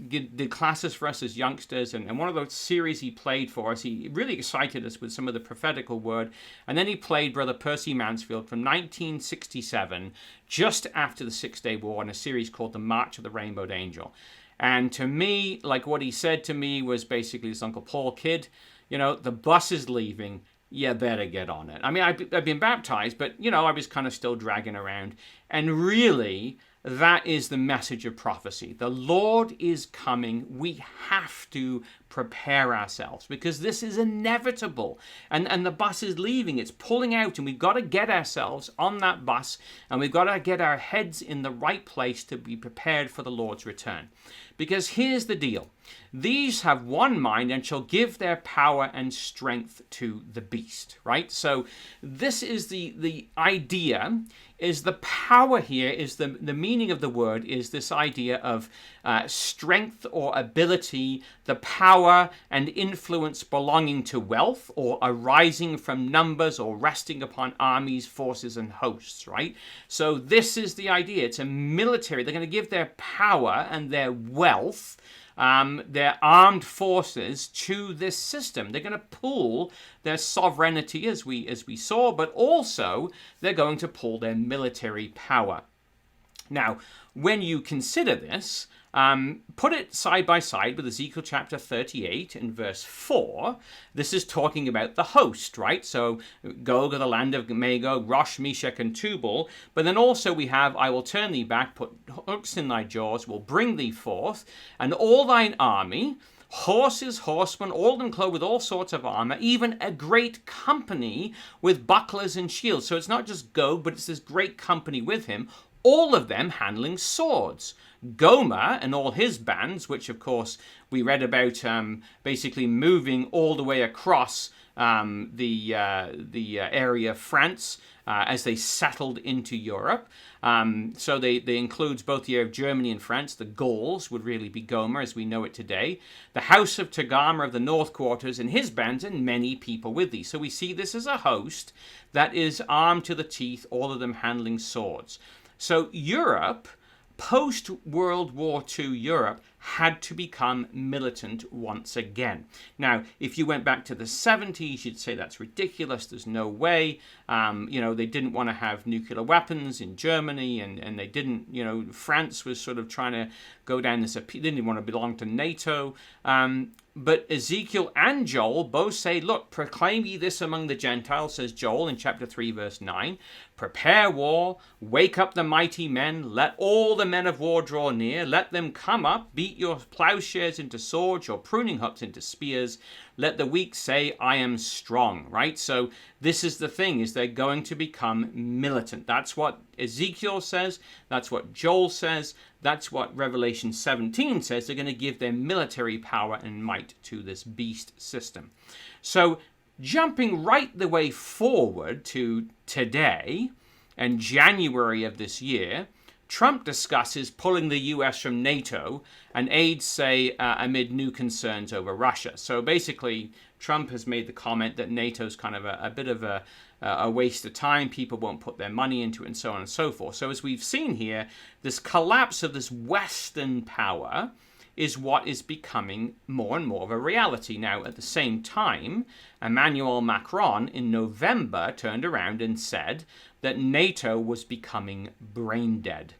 did classes for us as youngsters, and one of those series he played for us, he really excited us with some of the prophetical word. And then he played Brother Percy Mansfield from 1967, just after the Six-Day War, in a series called The March of the Rainbowed Angel. And to me, like what he said to me was basically this, Uncle Paul, kid, the bus is leaving. You better get on it. I mean, I've been baptized, but, I was kind of still dragging around. And really, that is the message of prophecy. The Lord is coming. We have to prepare ourselves because this is inevitable. And the bus is leaving. It's pulling out, and we've got to get ourselves on that bus, and we've got to get our heads in the right place to be prepared for the Lord's return. Because here's the deal. These have one mind and shall give their power and strength to the beast, right? So this is the idea, is the power here, is the meaning of the word is this idea of strength or ability, the power and influence belonging to wealth or arising from numbers or resting upon armies, forces, and hosts, right? So this is the idea. It's a military. They're going to give their power and their wealth, their armed forces to this system. They're going to pull their sovereignty, as we saw, but also they're going to pull their military power. Now, when you consider this, put it side by side with Ezekiel chapter 38 and verse 4. This is talking about the host, right? So Gog of the land of Magog, Rosh, Meshach, and Tubal. But then also we have, I will turn thee back, put hooks in thy jaws, will bring thee forth, and all thine army, horses, horsemen, all of them clothed with all sorts of armor, even a great company with bucklers and shields. So it's not just Gog, but it's this great company with him, all of them handling swords. Gomer and all his bands, which of course we read about, basically moving all the way across the area of France as they settled into Europe. So they includes both the area of Germany and France. The Gauls would really be Gomer as we know it today. The house of Togarmah of the north quarters and his bands, and many people with thee. So we see this as a host that is armed to the teeth, all of them handling swords. So Europe, post-World War II Europe, had to become militant once again. Now, if you went back to the 70s, you'd say that's ridiculous, there's no way. They didn't want to have nuclear weapons in Germany, and they didn't, France was sort of trying to go down this, they didn't want to belong to NATO. But Ezekiel and Joel both say, look, proclaim ye this among the Gentiles, says Joel in chapter 3, verse 9. Prepare war, wake up the mighty men, let all the men of war draw near, let them come up, beat your plowshares into swords, your pruning hooks into spears, let the weak say, I am strong, right? So this is the thing, is they're going to become militant. That's what Ezekiel says, that's what Joel says, that's what Revelation 17 says. They're going to give their military power and might to this beast system. So jumping right the way forward to today and January of this year, Trump discusses pulling the U.S. from NATO, and aides say amid new concerns over Russia. So basically, Trump has made the comment that NATO's kind of a bit of a waste of time. People won't put their money into it, and so on and so forth. So as we've seen here, this collapse of this Western power is what is becoming more and more of a reality. Now, at the same time, Emmanuel Macron in November turned around and said that NATO was becoming brain dead.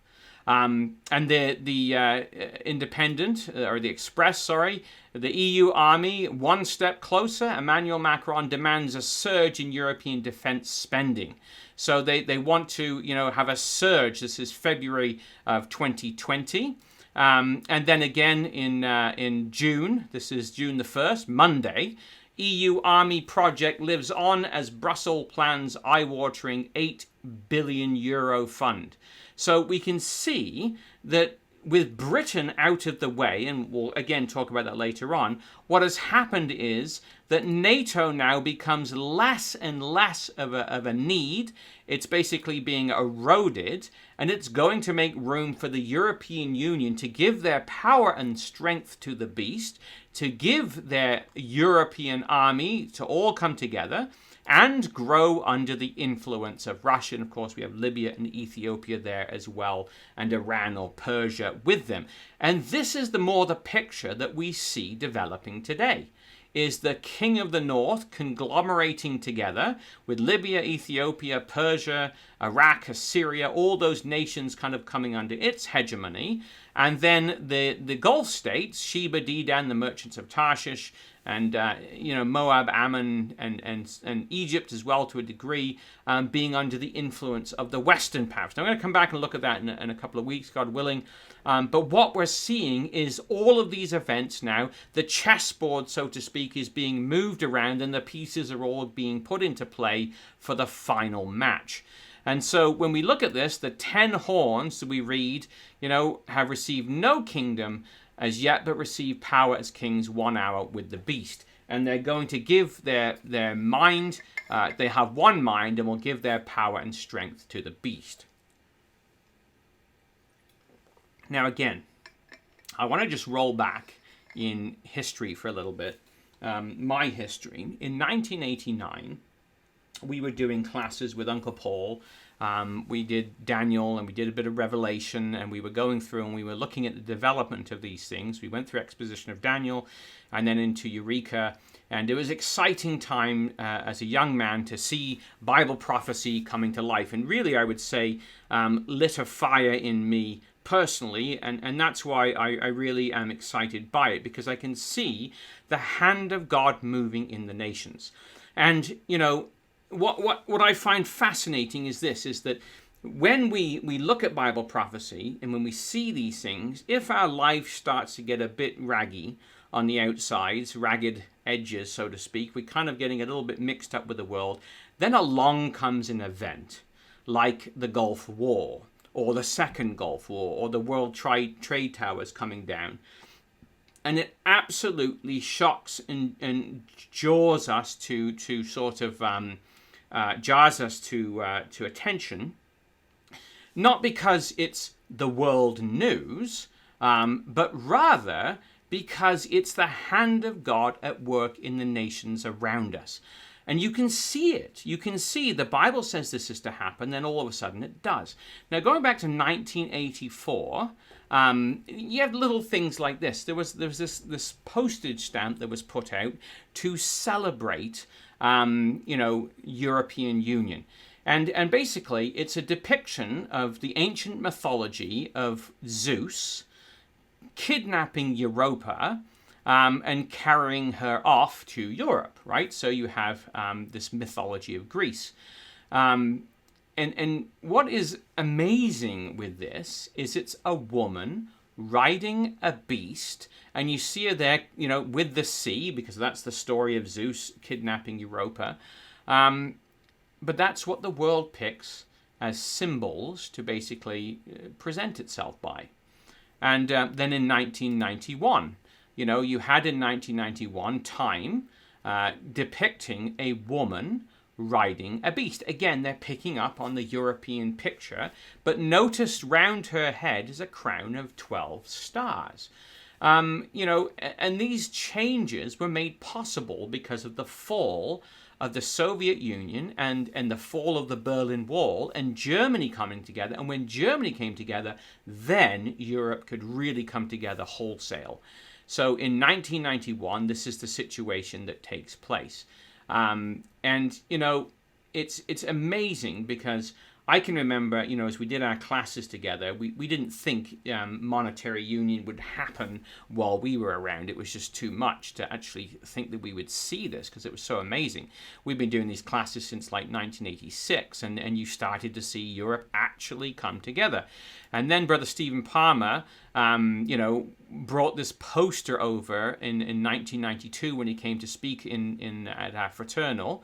And the Independent, or the Express, sorry, the EU army, one step closer. Emmanuel Macron demands a surge in European defense spending. So they want to, have a surge. This is February of 2020. And then again in June, this is June the 1st, Monday, EU army project lives on as Brussels plans eye-watering €8 billion fund. So we can see that with Britain out of the way, and we'll again talk about that later on, what has happened is that NATO now becomes less and less of a need. It's basically being eroded, and it's going to make room for the European Union to give their power and strength to the beast, to give their European army to all come together and grow under the influence of Russia. And of course, we have Libya and Ethiopia there as well, and Iran or Persia with them. And this is the picture that we see developing today, is the King of the North conglomerating together with Libya, Ethiopia, Persia, Iraq, Assyria, all those nations kind of coming under its hegemony. And then the Gulf states, Sheba, Dedan, the merchants of Tarshish, and Moab, Ammon, and Egypt as well to a degree, being under the influence of the Western powers. Now I'm going to come back and look at that in a couple of weeks, God willing. But what we're seeing is all of these events now, the chessboard, so to speak, is being moved around, and the pieces are all being put into play for the final match. And so when we look at this, the 10 horns that we read, have received no kingdom as yet, but receive power as kings 1 hour with the beast. And they're going to give their mind, they have one mind, and will give their power and strength to the beast. Now again, I want to just roll back in history for a little bit. My history. In 1989, we were doing classes with Uncle Paul. We did Daniel, and we did a bit of Revelation, and we were going through and we were looking at the development of these things. We went through exposition of Daniel and then into Eureka, and it was an exciting time as a young man to see Bible prophecy coming to life. And really, I would say, lit a fire in me personally, and that's why I really am excited by it, because I can see the hand of God moving in the nations. And, what I find fascinating is that when we look at Bible prophecy and when we see these things, if our life starts to get a bit raggy on the outsides, ragged edges, so to speak, we're kind of getting a little bit mixed up with the world, then along comes an event like the Gulf War, or the Second Gulf War, or the World Trade Towers coming down. And it absolutely shocks and jars us to sort of jars us to attention, not because it's the world news, but rather because it's the hand of God at work in the nations around us. And you can see it. You can see the Bible says this is to happen, then all of a sudden it does. Now, going back to 1984, you have little things like this. There was this postage stamp that was put out to celebrate, European Union. And basically, it's a depiction of the ancient mythology of Zeus kidnapping Europa, and carrying her off to Europe, right? So you have this mythology of Greece. And what is amazing with this is it's a woman riding a beast, and you see her there, with the sea, because that's the story of Zeus kidnapping Europa. But that's what the world picks as symbols to basically present itself by. And then in 1991, you had in 1991 Time depicting a woman riding a beast. Again, they're picking up on the European picture, but notice round her head is a crown of 12 stars. And these changes were made possible because of the fall of the Soviet Union and the fall of the Berlin Wall and Germany coming together. And when Germany came together, then Europe could really come together wholesale. So in 1991, this is the situation that takes place. And it's amazing because I can remember, you know, as we did our classes together, we didn't think monetary union would happen while we were around. It was just too much to actually think that we would see this, because it was so amazing. We've been doing these classes since like 1986, and you started to see Europe actually come together. And then Brother Stephen Palmer, you know, brought this poster over in 1992 when he came to speak at our fraternal.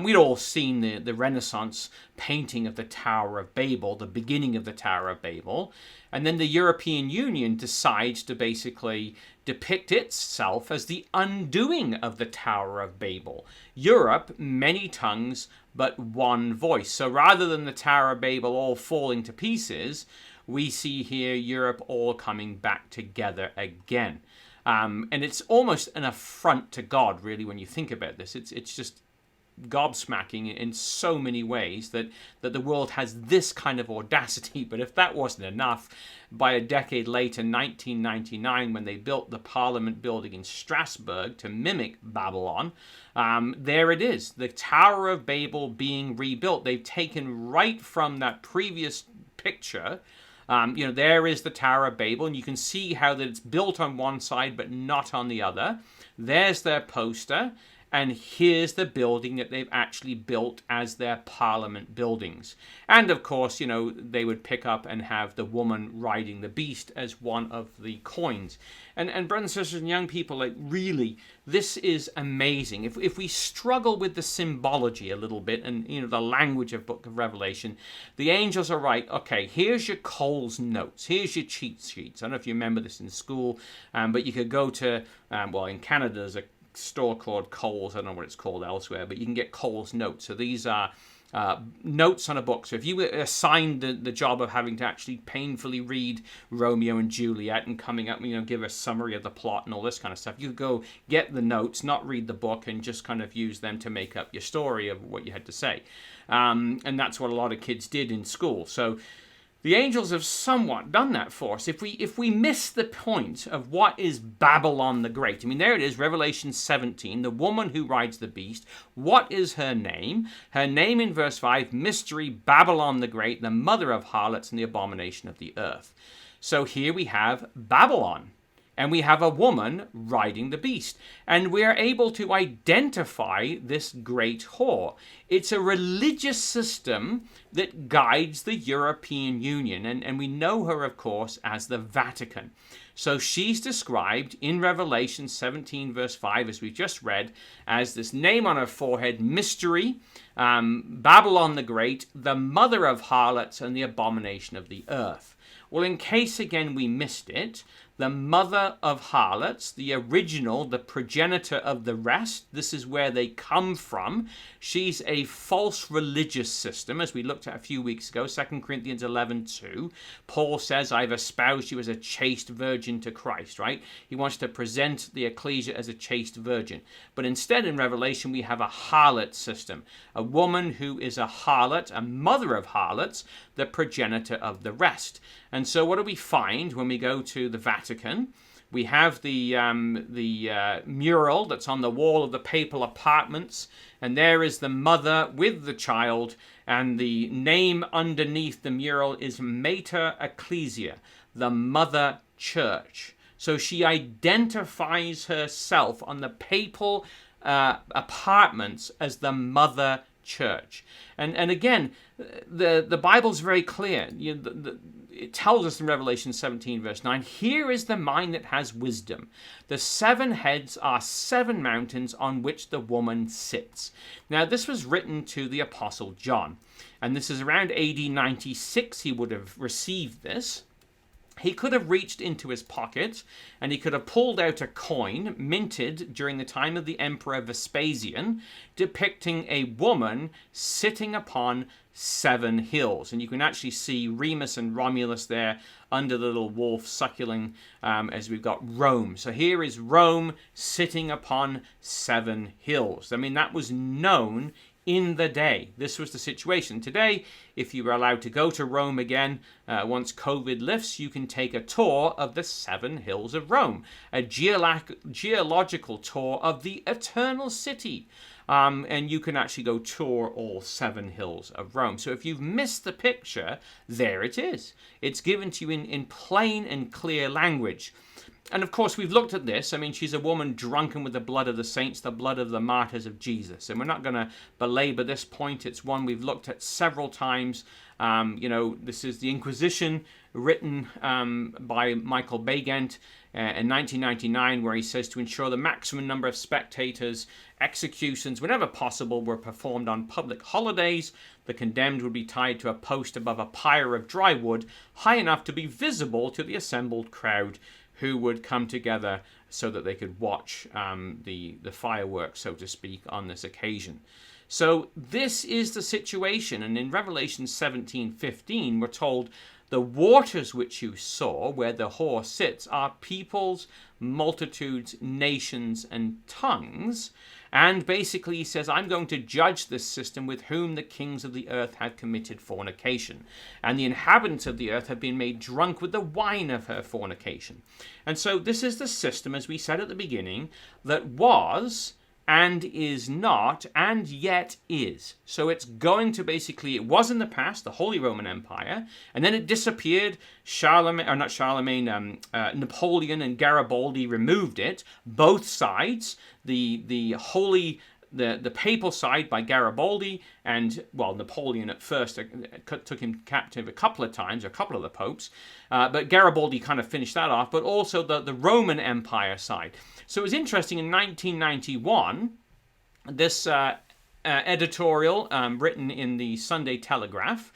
We'd all seen the Renaissance painting of the Tower of Babel, the beginning of the Tower of Babel. And then the European Union decides to basically depict itself as the undoing of the Tower of Babel. Europe, many tongues, but one voice. So rather than the Tower of Babel all falling to pieces, we see here Europe all coming back together again. And it's almost an affront to God, really, when you think about this. It's just gobsmacking in so many ways that the world has this kind of audacity. But if that wasn't enough, by a decade later, 1999, when they built the Parliament building in Strasbourg to mimic Babylon, there it is, the Tower of Babel being rebuilt. They've taken right from that previous picture. You know, there is the Tower of Babel, and you can see how that it's built on one side but not on the other. There's their poster, and here's the building that they've actually built as their Parliament buildings. And of course, you know, they would pick up and have the woman riding the beast as one of the coins. And brothers and sisters and young people, like, really, this is amazing. If we struggle with the symbology a little bit and, you know, the language of Book of Revelation, the angels are right. Okay, here's your Coles notes. Here's your cheat sheets. I don't know if you remember this in school, but you could go to, well, in Canada, there's a store called Coles. I don't know what it's called elsewhere, but you can get Coles notes. So these are notes on a book. So if you were assigned the job of having to actually painfully read Romeo and Juliet and coming up, you know, give a summary of the plot and all this kind of stuff, you could go get the notes, not read the book, and just kind of use them to make up your story of what you had to say. And that's what a lot of kids did in school. So the angels have somewhat done that for us. If we miss the point of what is Babylon the Great, I mean, there it is, Revelation 17, the woman who rides the beast. What is her name? Her name in verse 5, Mystery, Babylon the Great, the mother of harlots and the abomination of the earth. So here we have Babylon. And we have a woman riding the beast. And we are able to identify this great whore. It's a religious system that guides the European Union. And we know her, of course, as the Vatican. So she's described in Revelation 17, verse 5, as we just read, as this name on her forehead, Mystery, Babylon the Great, the mother of harlots and the abomination of the earth. Well, in case, again, we missed it, the mother of harlots, the original, the progenitor of the rest, this is where they come from. She's a false religious system, as we looked at a few weeks ago, 2 Corinthians 11:2. Paul says, I've espoused you as a chaste virgin to Christ, right? He wants to present the ecclesia as a chaste virgin. But instead, in Revelation, we have a harlot system, a woman who is a harlot, a mother of harlots, the progenitor of the rest. And so what do we find when we go to the Vatican? We have the mural that's on the wall of the papal apartments, and there is the mother with the child, and the name underneath the mural is Mater Ecclesia, the mother church. So she identifies herself on the papal apartments as the mother church. And again, the Bible's very clear. It tells us in Revelation 17, verse 9, here is the mind that has wisdom. The 7 heads are 7 mountains on which the woman sits. Now, this was written to the Apostle John, and this is around AD 96 he would have received this. He could have reached into his pocket and he could have pulled out a coin minted during the time of the Emperor Vespasian, depicting a woman sitting upon 7 hills. And you can actually see Remus and Romulus there under the little wolf suckling as we've got Rome. So here is Rome sitting upon 7 hills. I mean, that was known in the day. This was the situation. Today, if you were allowed to go to Rome again, once COVID lifts, you can take a tour of the 7 hills of Rome, a geological tour of the eternal city. and you can actually go tour all 7 hills of Rome. So if you've missed the picture, there it is. It's given to you in plain and clear language. And of course, we've looked at this. I mean, she's a woman drunken with the blood of the saints, the blood of the martyrs of Jesus. And we're not going to belabor this point. It's one we've looked at several times. This is the Inquisition written by Michael Begent in 1999, where he says to ensure the maximum number of spectators, executions, whenever possible, were performed on public holidays. The condemned would be tied to a post above a pyre of dry wood, high enough to be visible to the assembled crowd, who would come together so that they could watch the fireworks, so to speak, on this occasion. So this is the situation. And in Revelation 17:15, we're told, the waters which you saw, where the whore sits, are peoples, multitudes, nations, and tongues. And basically he says, I'm going to judge this system with whom the kings of the earth had committed fornication. And the inhabitants of the earth have been made drunk with the wine of her fornication. And so this is the system, as we said at the beginning, that was and is not and yet is. So it's going to basically, it was in the past, the Holy Roman Empire, and then it disappeared. Napoleon and Garibaldi removed it. Both sides, the papal side by Garibaldi, and, well, Napoleon at first took him captive a couple of times, a couple of the popes, but Garibaldi kind of finished that off, but also the Roman Empire side. So it was interesting, in 1991, this editorial written in the Sunday Telegraph,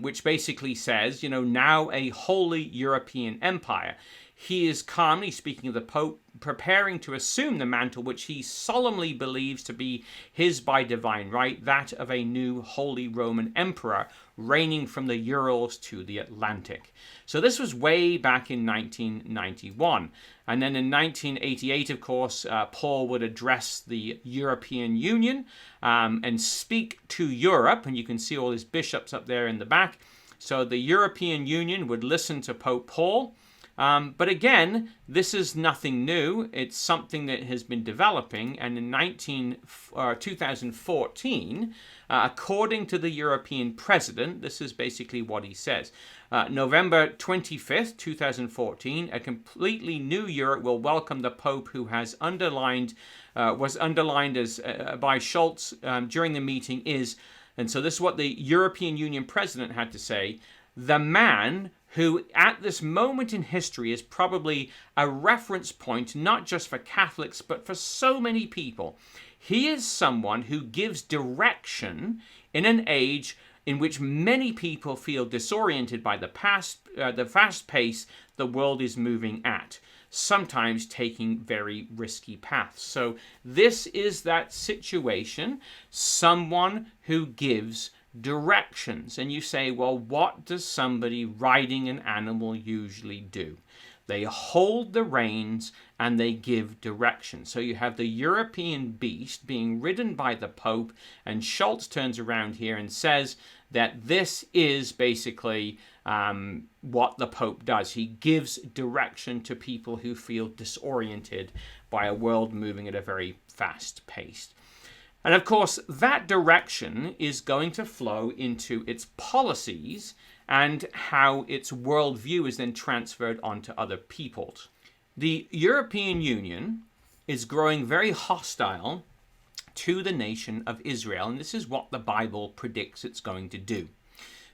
which basically says, now a holy European empire. He is calmly, speaking of the Pope, preparing to assume the mantle which he solemnly believes to be his by divine right, that of a new Holy Roman Emperor, reigning from the Urals to the Atlantic. So this was way back in 1991. And then in 1988, of course, Paul would address the European Union and speak to Europe. And you can see all his bishops up there in the back. So the European Union would listen to Pope Paul. But again, this is nothing new. It's something that has been developing. And in 2014, according to the European president, this is basically what he says. November 25th, 2014, a completely new Europe will welcome the Pope, who has was underlined as by Schultz during the meeting is, and so this is what the European Union president had to say, the man who at this moment in history is probably a reference point, not just for Catholics, but for so many people. He is someone who gives direction in an age in which many people feel disoriented by the fast pace the world is moving at, sometimes taking very risky paths. So this is that situation, someone who gives directions. And you say, well, what does somebody riding an animal usually do? They hold the reins and they give direction. So you have the European beast being ridden by the Pope, and Schultz turns around here and says that this is basically what the Pope does. He gives direction to people who feel disoriented by a world moving at a very fast pace. And of course, that direction is going to flow into its policies and how its worldview is then transferred onto other peoples. The European Union is growing very hostile to the nation of Israel, and this is what the Bible predicts it's going to do.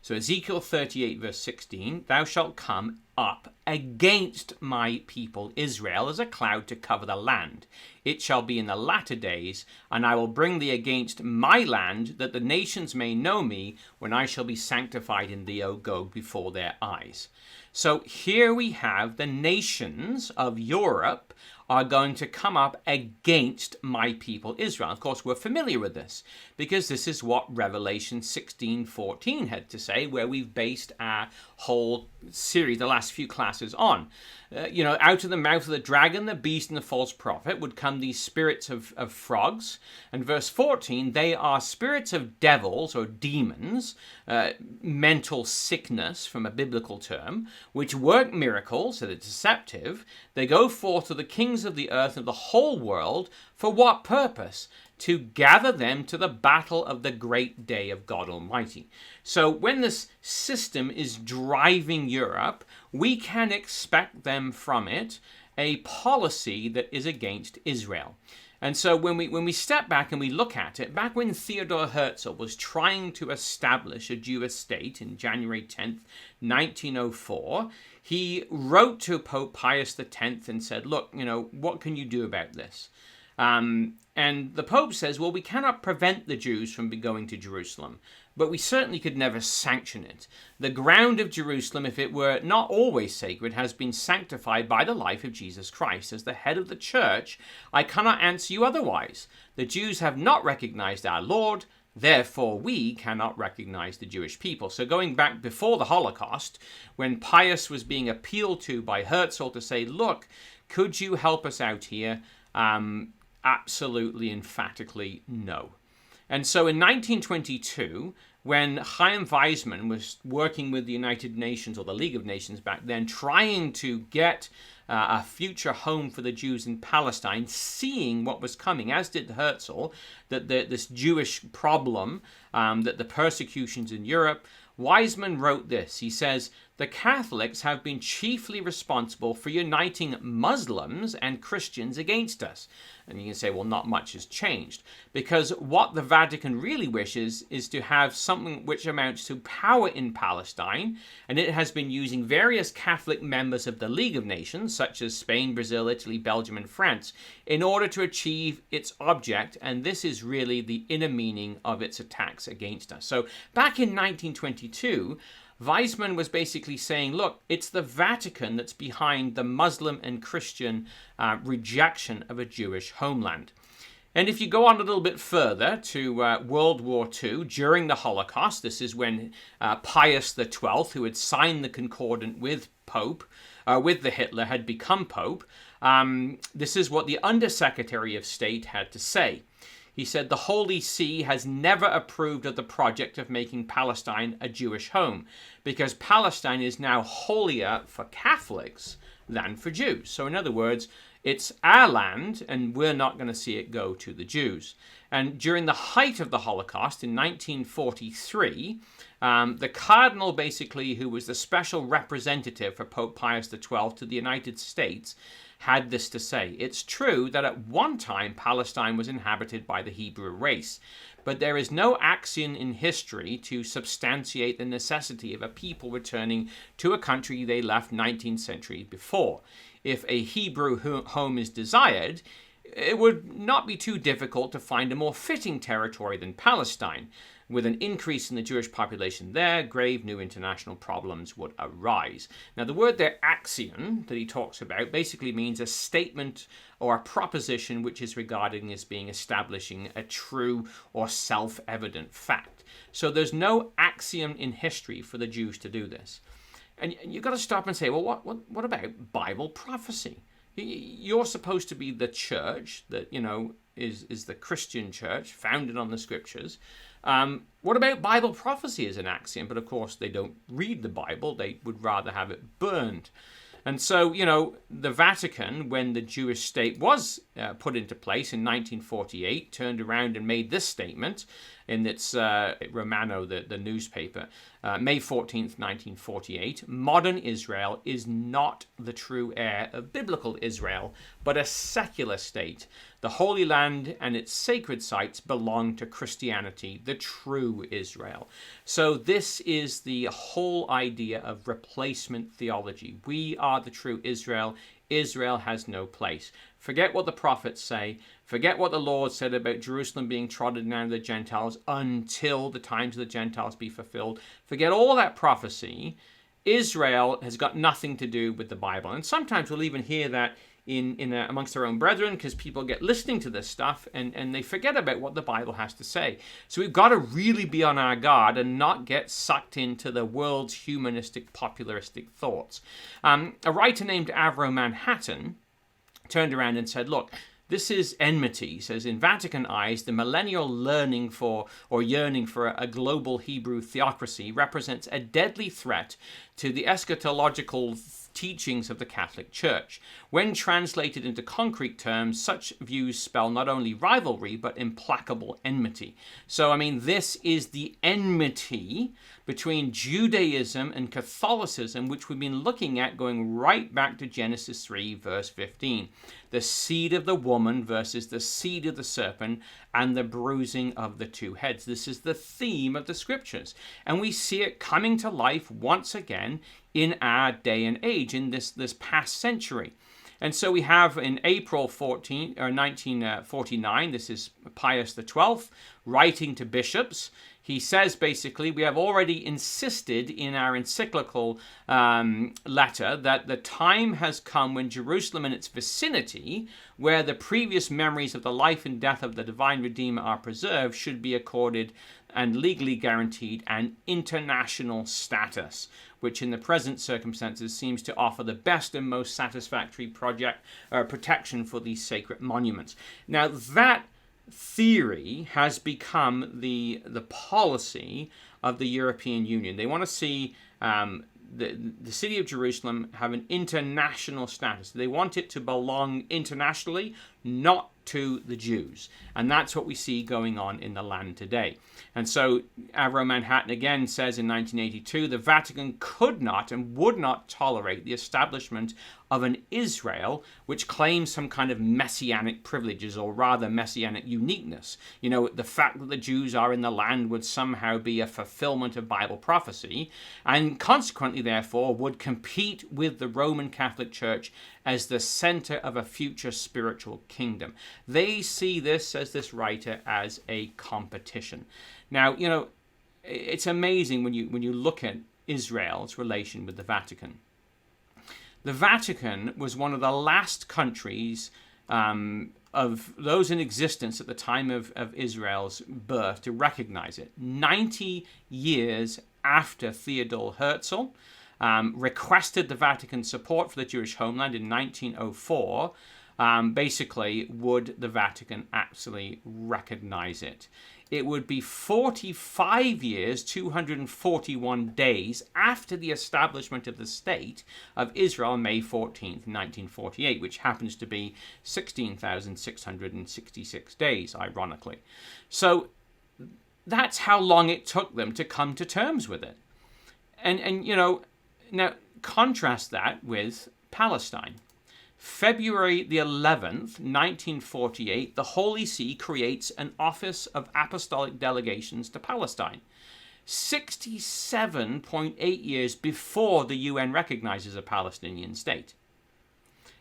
So Ezekiel 38 verse 16, thou shalt come up against my people Israel as a cloud to cover the land. It shall be in the latter days, and I will bring thee against my land, that the nations may know me, when I shall be sanctified in thee, O Gog, before their eyes. So here we have the nations of Europe are going to come up against my people Israel. Of course, we're familiar with this because this is what Revelation 16:14 had to say, where we've based our whole series, the last few classes on. Out of the mouth of the dragon, the beast, and the false prophet would come these spirits of frogs. And verse 14, they are spirits of devils or demons, mental sickness from a biblical term, which work miracles, so they're deceptive. They go forth to the kings of the earth and the whole world. For what purpose? to gather them to the battle of the great day of God Almighty. So when this system is driving Europe, we can expect them from it a policy that is against Israel. And so when we step back and we look at it, back when Theodor Herzl was trying to establish a Jewish state in January 10th, 1904, he wrote to Pope Pius X and said, look, what can you do about this? And the Pope says, well, we cannot prevent the Jews from going to Jerusalem, but we certainly could never sanction it. The ground of Jerusalem, if it were not always sacred, has been sanctified by the life of Jesus Christ. As the head of the church, I cannot answer you otherwise. The Jews have not recognized our Lord, therefore we cannot recognize the Jewish people. So going back before the Holocaust, when Pius was being appealed to by Herzl to say, look, could you help us out here? Absolutely, emphatically, no. And so in 1922, when Chaim Weizmann was working with the United Nations, or the League of Nations back then, trying to get a future home for the Jews in Palestine, seeing what was coming, as did Herzl, that this Jewish problem, that the persecutions in Europe, Weizmann wrote this. He says, the Catholics have been chiefly responsible for uniting Muslims and Christians against us. And you can say, well, not much has changed. Because what the Vatican really wishes is to have something which amounts to power in Palestine. And it has been using various Catholic members of the League of Nations, such as Spain, Brazil, Italy, Belgium, and France, in order to achieve its object. And this is really the inner meaning of its attacks against us. So back in 1922, Weizmann was basically saying, look, it's the Vatican that's behind the Muslim and Christian rejection of a Jewish homeland. And if you go on a little bit further to World War II, during the Holocaust, this is when Pius XII, who had signed the Concordant with the Hitler, had become Pope. This is what the Undersecretary of State had to say. He said, the Holy See has never approved of the project of making Palestine a Jewish home, because Palestine is now holier for Catholics than for Jews. So in other words, it's our land, and we're not going to see it go to the Jews. And during the height of the Holocaust in 1943, the cardinal, basically, who was the special representative for Pope Pius XII to the United States, had this to say. It's true that at one time Palestine was inhabited by the Hebrew race, but there is no axiom in history to substantiate the necessity of a people returning to a country they left 19th century before. If a Hebrew home is desired, it would not be too difficult to find a more fitting territory than Palestine. With an increase in the Jewish population there, grave new international problems would arise. Now, the word there, axiom, that he talks about, basically means a statement or a proposition which is regarded as being establishing a true or self-evident fact. So there's no axiom in history for the Jews to do this. And you've got to stop and say, well, what about Bible prophecy? You're supposed to be the church that, is the Christian church, founded on the scriptures. What about Bible prophecy as an axiom? But of course, they don't read the Bible. They would rather have it burned. And so, the Vatican, when the Jewish state was put into place in 1948, turned around and made this statement in its Romano, the newspaper, May 14th, 1948. Modern Israel is not the true heir of biblical Israel, but a secular state. The Holy Land and its sacred sites belong to Christianity, the true Israel. So this is the whole idea of replacement theology. We are the true Israel. Israel has no place. Forget what the prophets say. Forget what the Lord said about Jerusalem being trodden down of the Gentiles until the times of the Gentiles be fulfilled. Forget all that prophecy. Israel has got nothing to do with the Bible. And sometimes we'll even hear that amongst our own brethren, because people get listening to this stuff and they forget about what the Bible has to say. So we've got to really be on our guard and not get sucked into the world's humanistic, popularistic thoughts. A writer named Avro Manhattan turned around and said, look, this is enmity. He says, in Vatican eyes, the millennial yearning for a global Hebrew theocracy represents a deadly threat to the eschatological teachings of the Catholic Church. When translated into concrete terms, such views spell not only rivalry, but implacable enmity. So, I mean, this is the enmity between Judaism and Catholicism, which we've been looking at going right back to Genesis 3, verse 15. The seed of the woman versus the seed of the serpent, and the bruising of the two heads. This is the theme of the scriptures. And we see it coming to life once again in our day and age, in this past century. And so we have in April 1949, this is Pius XII, writing to bishops. He says basically, we have already insisted in our encyclical letter that the time has come when Jerusalem and its vicinity, where the previous memories of the life and death of the divine Redeemer are preserved, should be accorded and legally guaranteed an international status, which in the present circumstances seems to offer the best and most satisfactory protection for these sacred monuments. Now, that theory has become the policy of the European Union. They want to see the city of Jerusalem have an international status. They want it to belong internationally, not to the Jews. And that's what we see going on in the land today. And so Avro Manhattan again says in 1982, the Vatican could not and would not tolerate the establishment of an Israel which claims some kind of messianic privileges, or rather messianic uniqueness. You know, the fact that the Jews are in the land would somehow be a fulfillment of Bible prophecy, and consequently, therefore, would compete with the Roman Catholic Church as the center of a future spiritual kingdom. They see this, says this writer, as a competition. Now, you know, it's amazing when you look at Israel's relation with the Vatican. The Vatican was one of the last countries of those in existence at the time of Israel's birth to recognize it. 90 years after Theodor Herzl requested the Vatican support for the Jewish homeland in 1904, basically, would the Vatican actually recognize it? It would be 45 years, 241 days after the establishment of the State of Israel on May 14th, 1948, which happens to be 16,666 days, ironically. So that's how long it took them to come to terms with it. And you know, now contrast that with Palestine. February the 11th, 1948, the Holy See creates an Office of Apostolic Delegations to Palestine. 67.8 years before the UN recognizes a Palestinian state.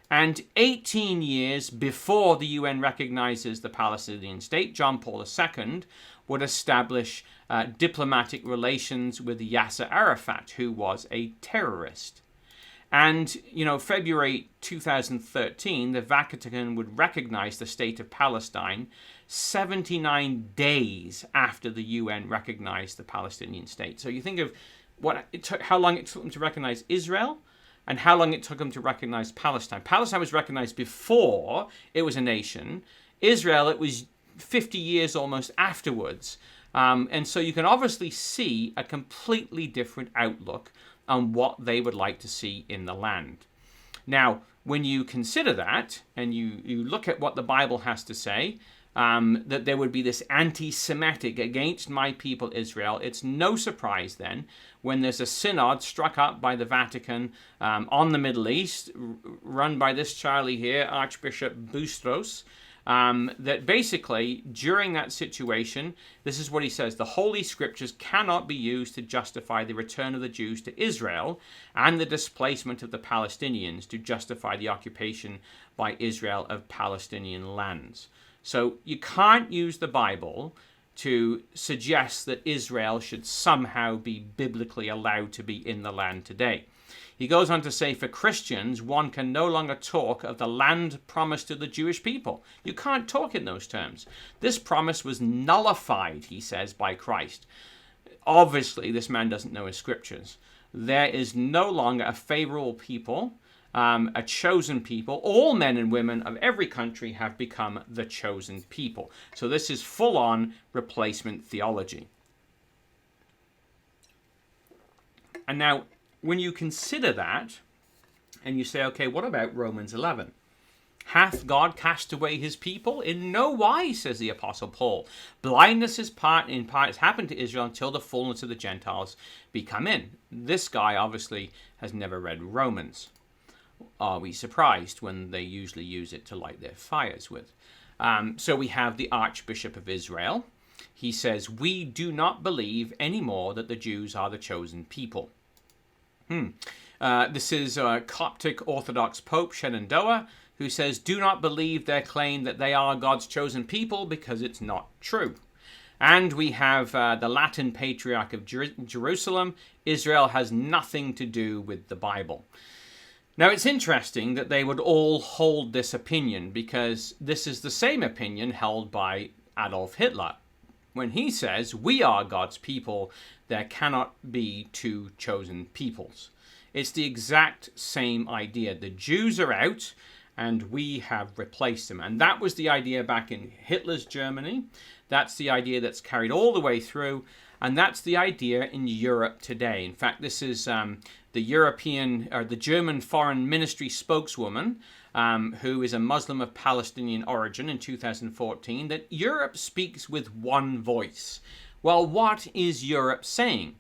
And 18 years before the UN recognizes the Palestinian state, John Paul II would establish diplomatic relations with Yasser Arafat, who was a terrorist. And, you know, February 2013, the Vatican would recognize the state of Palestine 79 days after the UN recognized the Palestinian state. So you think of how long it took them to recognize Israel and how long it took them to recognize Palestine. Palestine was recognized before it was a nation. Israel, it was 50 years almost afterwards. And so you can obviously see a completely different outlook on what they would like to see in the land. Now, when you consider that, and you look at what the Bible has to say, that there would be this anti-Semitic against my people Israel, it's no surprise then when there's a synod struck up by the Vatican on the Middle East, run by this Charlie here, Archbishop Bustros, that basically, during that situation, this is what he says: the Holy Scriptures cannot be used to justify the return of the Jews to Israel and the displacement of the Palestinians to justify the occupation by Israel of Palestinian lands. So you can't use the Bible to suggest that Israel should somehow be biblically allowed to be in the land today. He goes on to say, for Christians, one can no longer talk of the land promised to the Jewish people. You can't talk in those terms. This promise was nullified, he says, by Christ. Obviously, this man doesn't know his scriptures. There is no longer a favorable people, a chosen people. All men and women of every country have become the chosen people. So this is full-on replacement theology. And now, when you consider that, And you say, okay, what about Romans 11? Hath God cast away his people? In no wise, says the Apostle Paul. Blindness is in part has happened to Israel until the fullness of the Gentiles be come in. This guy obviously has never read Romans. Are we surprised when they usually use it to light their fires with? So we have the Archbishop of Israel. He says, we do not believe anymore that the Jews are the chosen people. This is Coptic Orthodox Pope Shenandoah, who says, do not believe their claim that they are God's chosen people because it's not true. And we have the Latin Patriarch of Jerusalem. Israel has nothing to do with the Bible. Now, it's interesting that they would all hold this opinion, because this is the same opinion held by Adolf Hitler. When he says, we are God's people, there cannot be two chosen peoples. It's the exact same idea. The Jews are out, and we have replaced them. And that was the idea back in Hitler's Germany. That's the idea that's carried all the way through. And that's the idea in Europe today. In fact, this is the German Foreign Ministry spokeswoman, who is a Muslim of Palestinian origin in 2014, that Europe speaks with one voice. Well, what is Europe saying?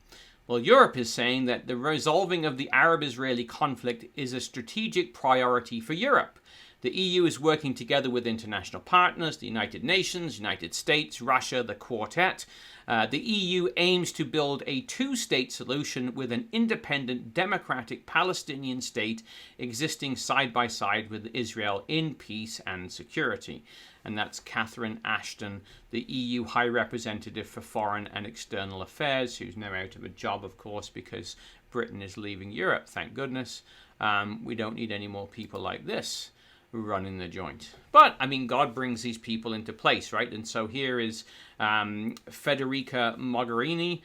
Well, Europe is saying that the resolving of the Arab-Israeli conflict is a strategic priority for Europe. The EU is working together with international partners, the United Nations, United States, Russia, the Quartet. The EU aims to build a two-state solution with an independent, democratic Palestinian state existing side by side with Israel in peace and security. And that's Catherine Ashton, the EU High Representative for Foreign and External Affairs, who's now out of a job, of course, because Britain is leaving Europe, thank goodness. We don't need any more people like this running the joint. But, I mean, God brings these people into place, right? And so here is Federica Mogherini.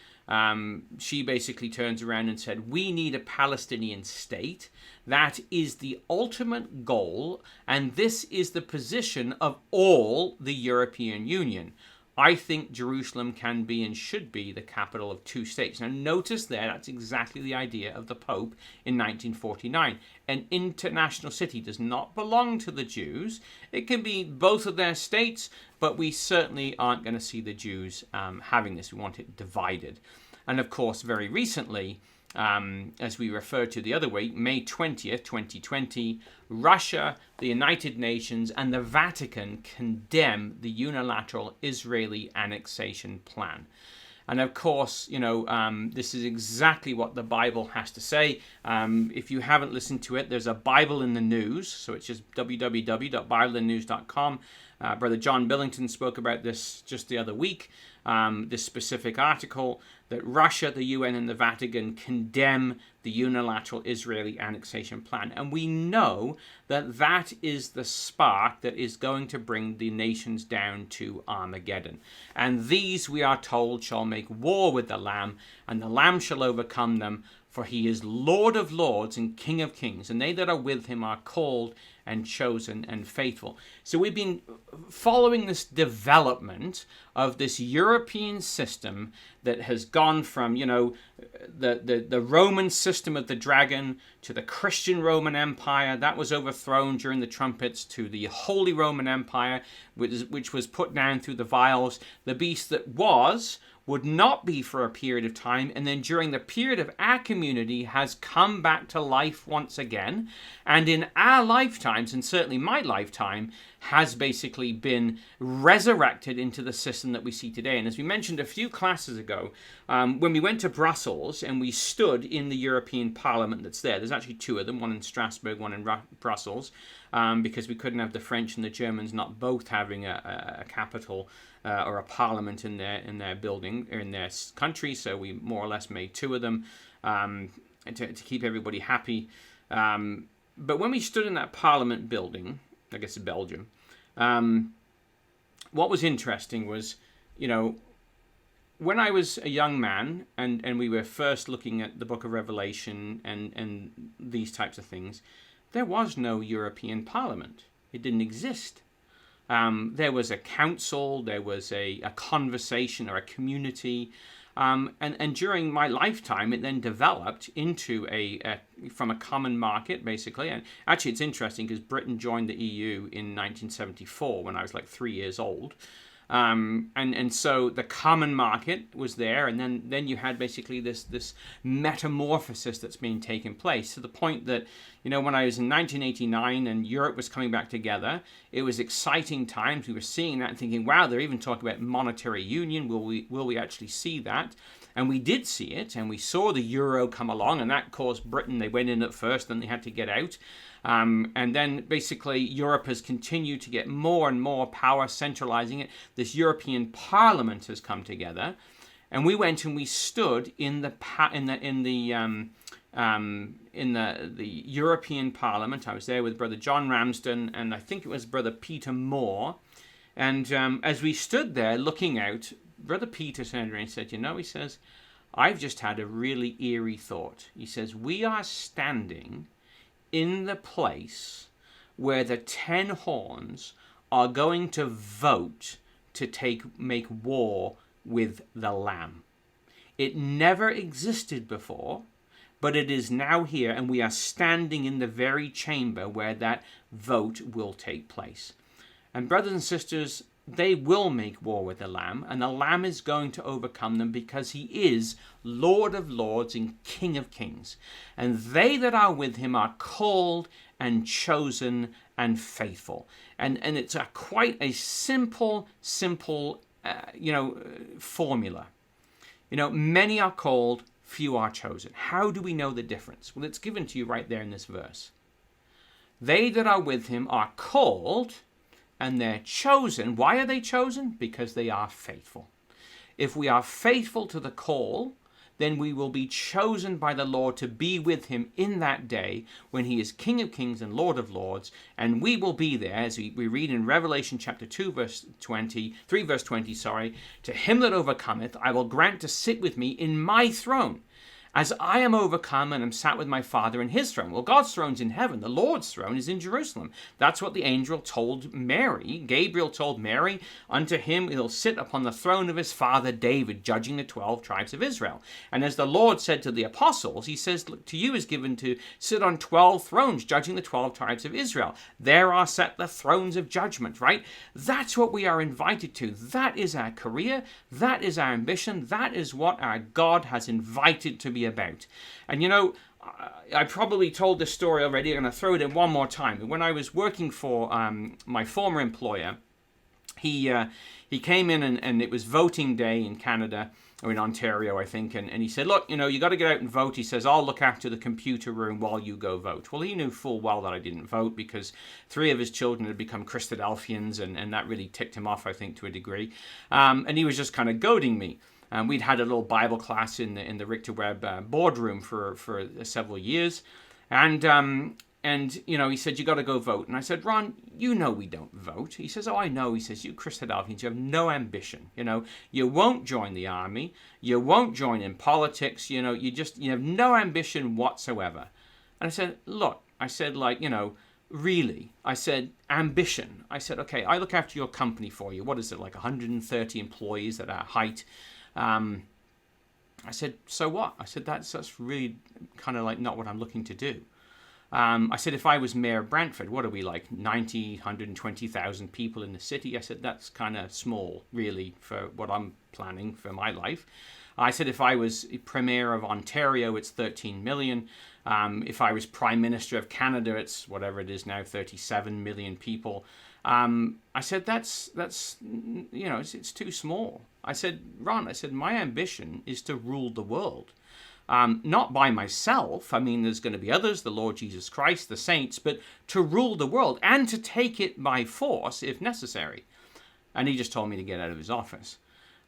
She basically turns around and said, we need a Palestinian state. That is the ultimate goal, and this is the position of all the European Union. I think Jerusalem can be and should be the capital of two states. Now notice there, that's exactly the idea of the Pope in 1949. An international city does not belong to the Jews. It can be both of their states, but we certainly aren't going to see the Jews having this. We want it divided. And of course, very recently, as we referred to the other week, May 20th, 2020, Russia, the United Nations, and the Vatican condemn the unilateral Israeli annexation plan. And of course, you know, this is exactly what the Bible has to say. If you haven't listened to it, there's a Bible in the News. So it's just www.bibleinnews.com. Brother John Billington spoke about this just the other week, this specific article, that Russia, the UN, and the Vatican condemn the unilateral Israeli annexation plan. And we know that that is the spark that is going to bring the nations down to Armageddon. And these, we are told, shall make war with the Lamb, and the Lamb shall overcome them, for he is Lord of lords and King of kings, and they that are with him are called and chosen and faithful. So we've been following this development of this European system that has gone from, you know, the Roman system of the dragon to the Christian Roman Empire. That was overthrown during the trumpets, to the Holy Roman Empire, which was put down through the vials. The beast that would not be for a period of time, and then during the period of our community has come back to life once again, and in our lifetimes, and certainly my lifetime, has basically been resurrected into the system that we see today. And as we mentioned a few classes ago, when we went to Brussels and we stood in the European Parliament that's there's actually two of them, one in Strasbourg, one in Brussels, because we couldn't have the French and the Germans not both having a capital or a parliament in their building, or in their country, so we more or less made two of them to keep everybody happy. But when we stood in that parliament building, I guess in Belgium, what was interesting was, you know, when I was a young man and we were first looking at the book of Revelation and these types of things, there was no European Parliament. It didn't exist. There was a council, there was a conversation or a community, And during my lifetime, it then developed into from a common market, basically. And actually, it's interesting because Britain joined the EU in 1974 when I was like 3 years old. And so the common market was there, and then you had basically this metamorphosis that's been taking place to the point that, when I was in 1989 and Europe was coming back together, it was exciting times. We were seeing that and thinking, wow, they're even talking about monetary union. Will we actually see that? And we did see it, and we saw the euro come along, and that caused Britain, they went in at first, then they had to get out. And then basically Europe has continued to get more and more power, centralizing it. This European Parliament has come together, and we went and we stood in the European Parliament. I was there with Brother John Ramsden, and I think it was Brother Peter Moore. And as we stood there looking out, Brother Peter turned around and said, he says, I've just had a really eerie thought. He says, we are standing in the place where the 10 horns are going to vote to make war with the Lamb. It never existed before, but it is now here, and we are standing in the very chamber where that vote will take place. And brothers and sisters, they will make war with the Lamb, and the Lamb is going to overcome them because he is Lord of lords and King of kings. And they that are with him are called and chosen and faithful. And it's quite a simple formula. Many are called, few are chosen. How do we know the difference? Well, it's given to you right there in this verse. They that are with him are called, and they're chosen. Why are they chosen? Because they are faithful. If we are faithful to the call, then we will be chosen by the Lord to be with him in that day when he is King of kings and Lord of lords. And we will be there, as we read in Revelation chapter 3 verse 20, to him that overcometh, I will grant to sit with me in my throne, as I am overcome and am sat with my Father in his throne. Well, God's throne's in heaven. The Lord's throne is in Jerusalem. That's what the angel told Mary. Gabriel told Mary, unto him he'll sit upon the throne of his father David, judging the 12 tribes of Israel. And as the Lord said to the apostles, he says, look, to you is given to sit on 12 thrones, judging the 12 tribes of Israel. There are set the thrones of judgment, right? That's what we are invited to. That is our career. That is our ambition. That is what our God has invited to be about. And I probably told this story already. I'm going to throw it in one more time. When I was working for my former employer, he came in and it was voting day in Canada, or in Ontario, I think, and he said, look, you got to get out and vote. He says, I'll look after the computer room while you go vote. Well, he knew full well that I didn't vote because 3 of his children had become Christadelphians, and that really ticked him off, I think, to a degree. And he was just kind of goading me. We'd had a little Bible class in the Richter Webb boardroom for several years. And he said, you got to go vote. And I said, Ron, we don't vote. He says, oh, I know. He says, you Christadelphians, you have no ambition. You won't join the army. You won't join in politics. You have no ambition whatsoever. And I said, look, really? I said, ambition. I said, okay, I look after your company for you. What is it, like 130 employees at our height? I said, so what? I said, that's really kind of like not what I'm looking to do. I said, if I was Mayor of Brantford, what are we, like 120,000 people in the city? I said, that's kind of small, really, for what I'm planning for my life. I said, if I was Premier of Ontario, it's 13 million. If I was Prime Minister of Canada, it's whatever it is now, 37 million people. I said, that's it's too small. I said, Ron, my ambition is to rule the world. Not by myself. There's going to be others, the Lord Jesus Christ, the saints, but to rule the world and to take it by force if necessary. And he just told me to get out of his office.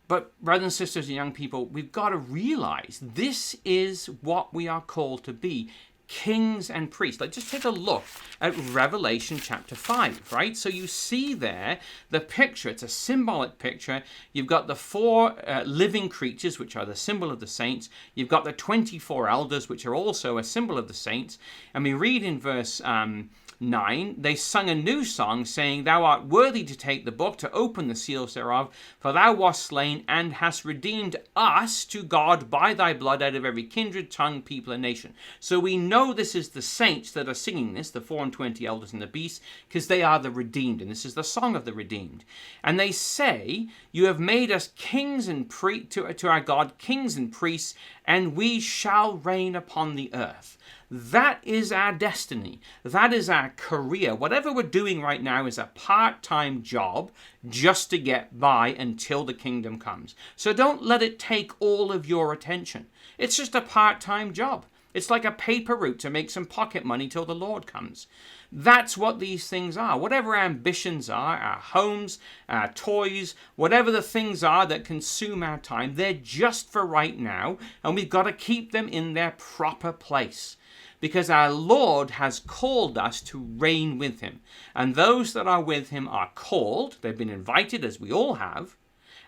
But brothers and sisters and young people, we've got to realize this is what we are called to be. Kings and priests. Just take a look at Revelation chapter 5, right? So you see there the picture. It's a symbolic picture. You've got the 4 living creatures, which are the symbol of the saints. You've got the 24 elders, which are also a symbol of the saints. And we read in verse 9, they sung a new song, saying, Thou art worthy to take the book, to open the seals thereof, for thou wast slain, and hast redeemed us to God by thy blood out of every kindred, tongue, people, and nation. So we know this is the saints that are singing this, the 24 elders and the beast, because they are the redeemed, and this is the song of the redeemed. And they say, You have made us kings and to our God, kings and priests, and we shall reign upon the earth. That is our destiny. That is our career. Whatever we're doing right now is a part-time job just to get by until the kingdom comes. So don't let it take all of your attention. It's just a part-time job. It's like a paper route to make some pocket money till the Lord comes. That's what these things are. Whatever our ambitions are, our homes, our toys, whatever the things are that consume our time, they're just for right now, and we've got to keep them in their proper place. Because our Lord has called us to reign with him. And those that are with him are called, they've been invited as we all have,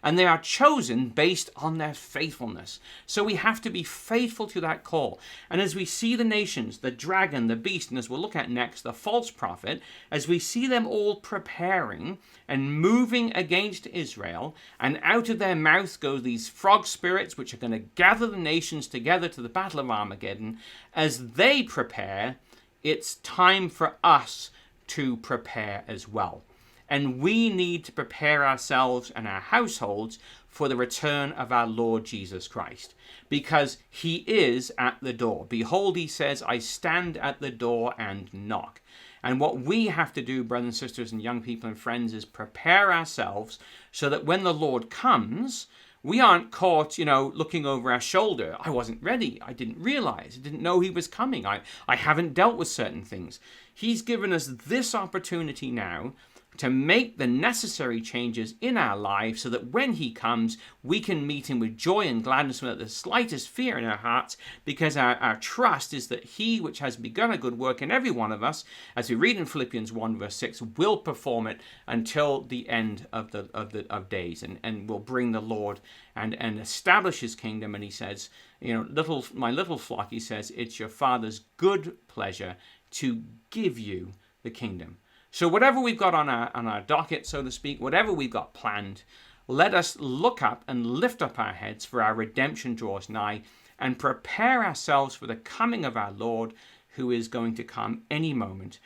and they are chosen based on their faithfulness. So we have to be faithful to that call. And as we see the nations, the dragon, the beast, and as we'll look at next, the false prophet, as we see them all preparing and moving against Israel, and out of their mouths go these frog spirits, which are going to gather the nations together to the battle of Armageddon, as they prepare, it's time for us to prepare as well. And we need to prepare ourselves and our households for the return of our Lord Jesus Christ, because he is at the door. Behold, he says, I stand at the door and knock. And what we have to do, brothers and sisters and young people and friends, is prepare ourselves so that when the Lord comes, we aren't caught, looking over our shoulder. I wasn't ready. I didn't realize. I didn't know he was coming. I haven't dealt with certain things. He's given us this opportunity now to make the necessary changes in our lives so that when he comes, we can meet him with joy and gladness without the slightest fear in our hearts, because our trust is that he which has begun a good work in every one of us, as we read in Philippians 1 verse 6, will perform it until the end of days, and will bring the Lord and establish his kingdom. And he says, my little flock, he says, it's your Father's good pleasure to give you the kingdom. So whatever we've got on our docket, so to speak, whatever we've got planned, let us look up and lift up our heads, for our redemption draws nigh, and prepare ourselves for the coming of our Lord, who is going to come any moment.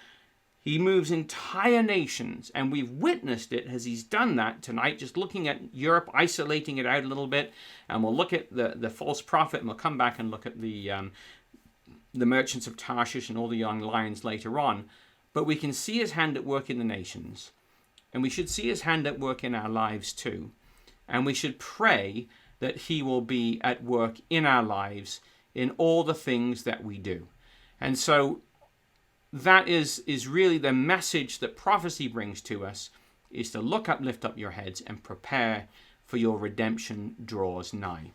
He moves entire nations, and we've witnessed it as he's done that tonight, just looking at Europe, isolating it out a little bit, and we'll look at the false prophet, and we'll come back and look at the merchants of Tarshish and all the young lions later on. But we can see his hand at work in the nations, and we should see his hand at work in our lives too. And we should pray that he will be at work in our lives in all the things that we do. And so that is really the message that prophecy brings to us, is to look up, lift up your heads, and prepare, for your redemption draws nigh.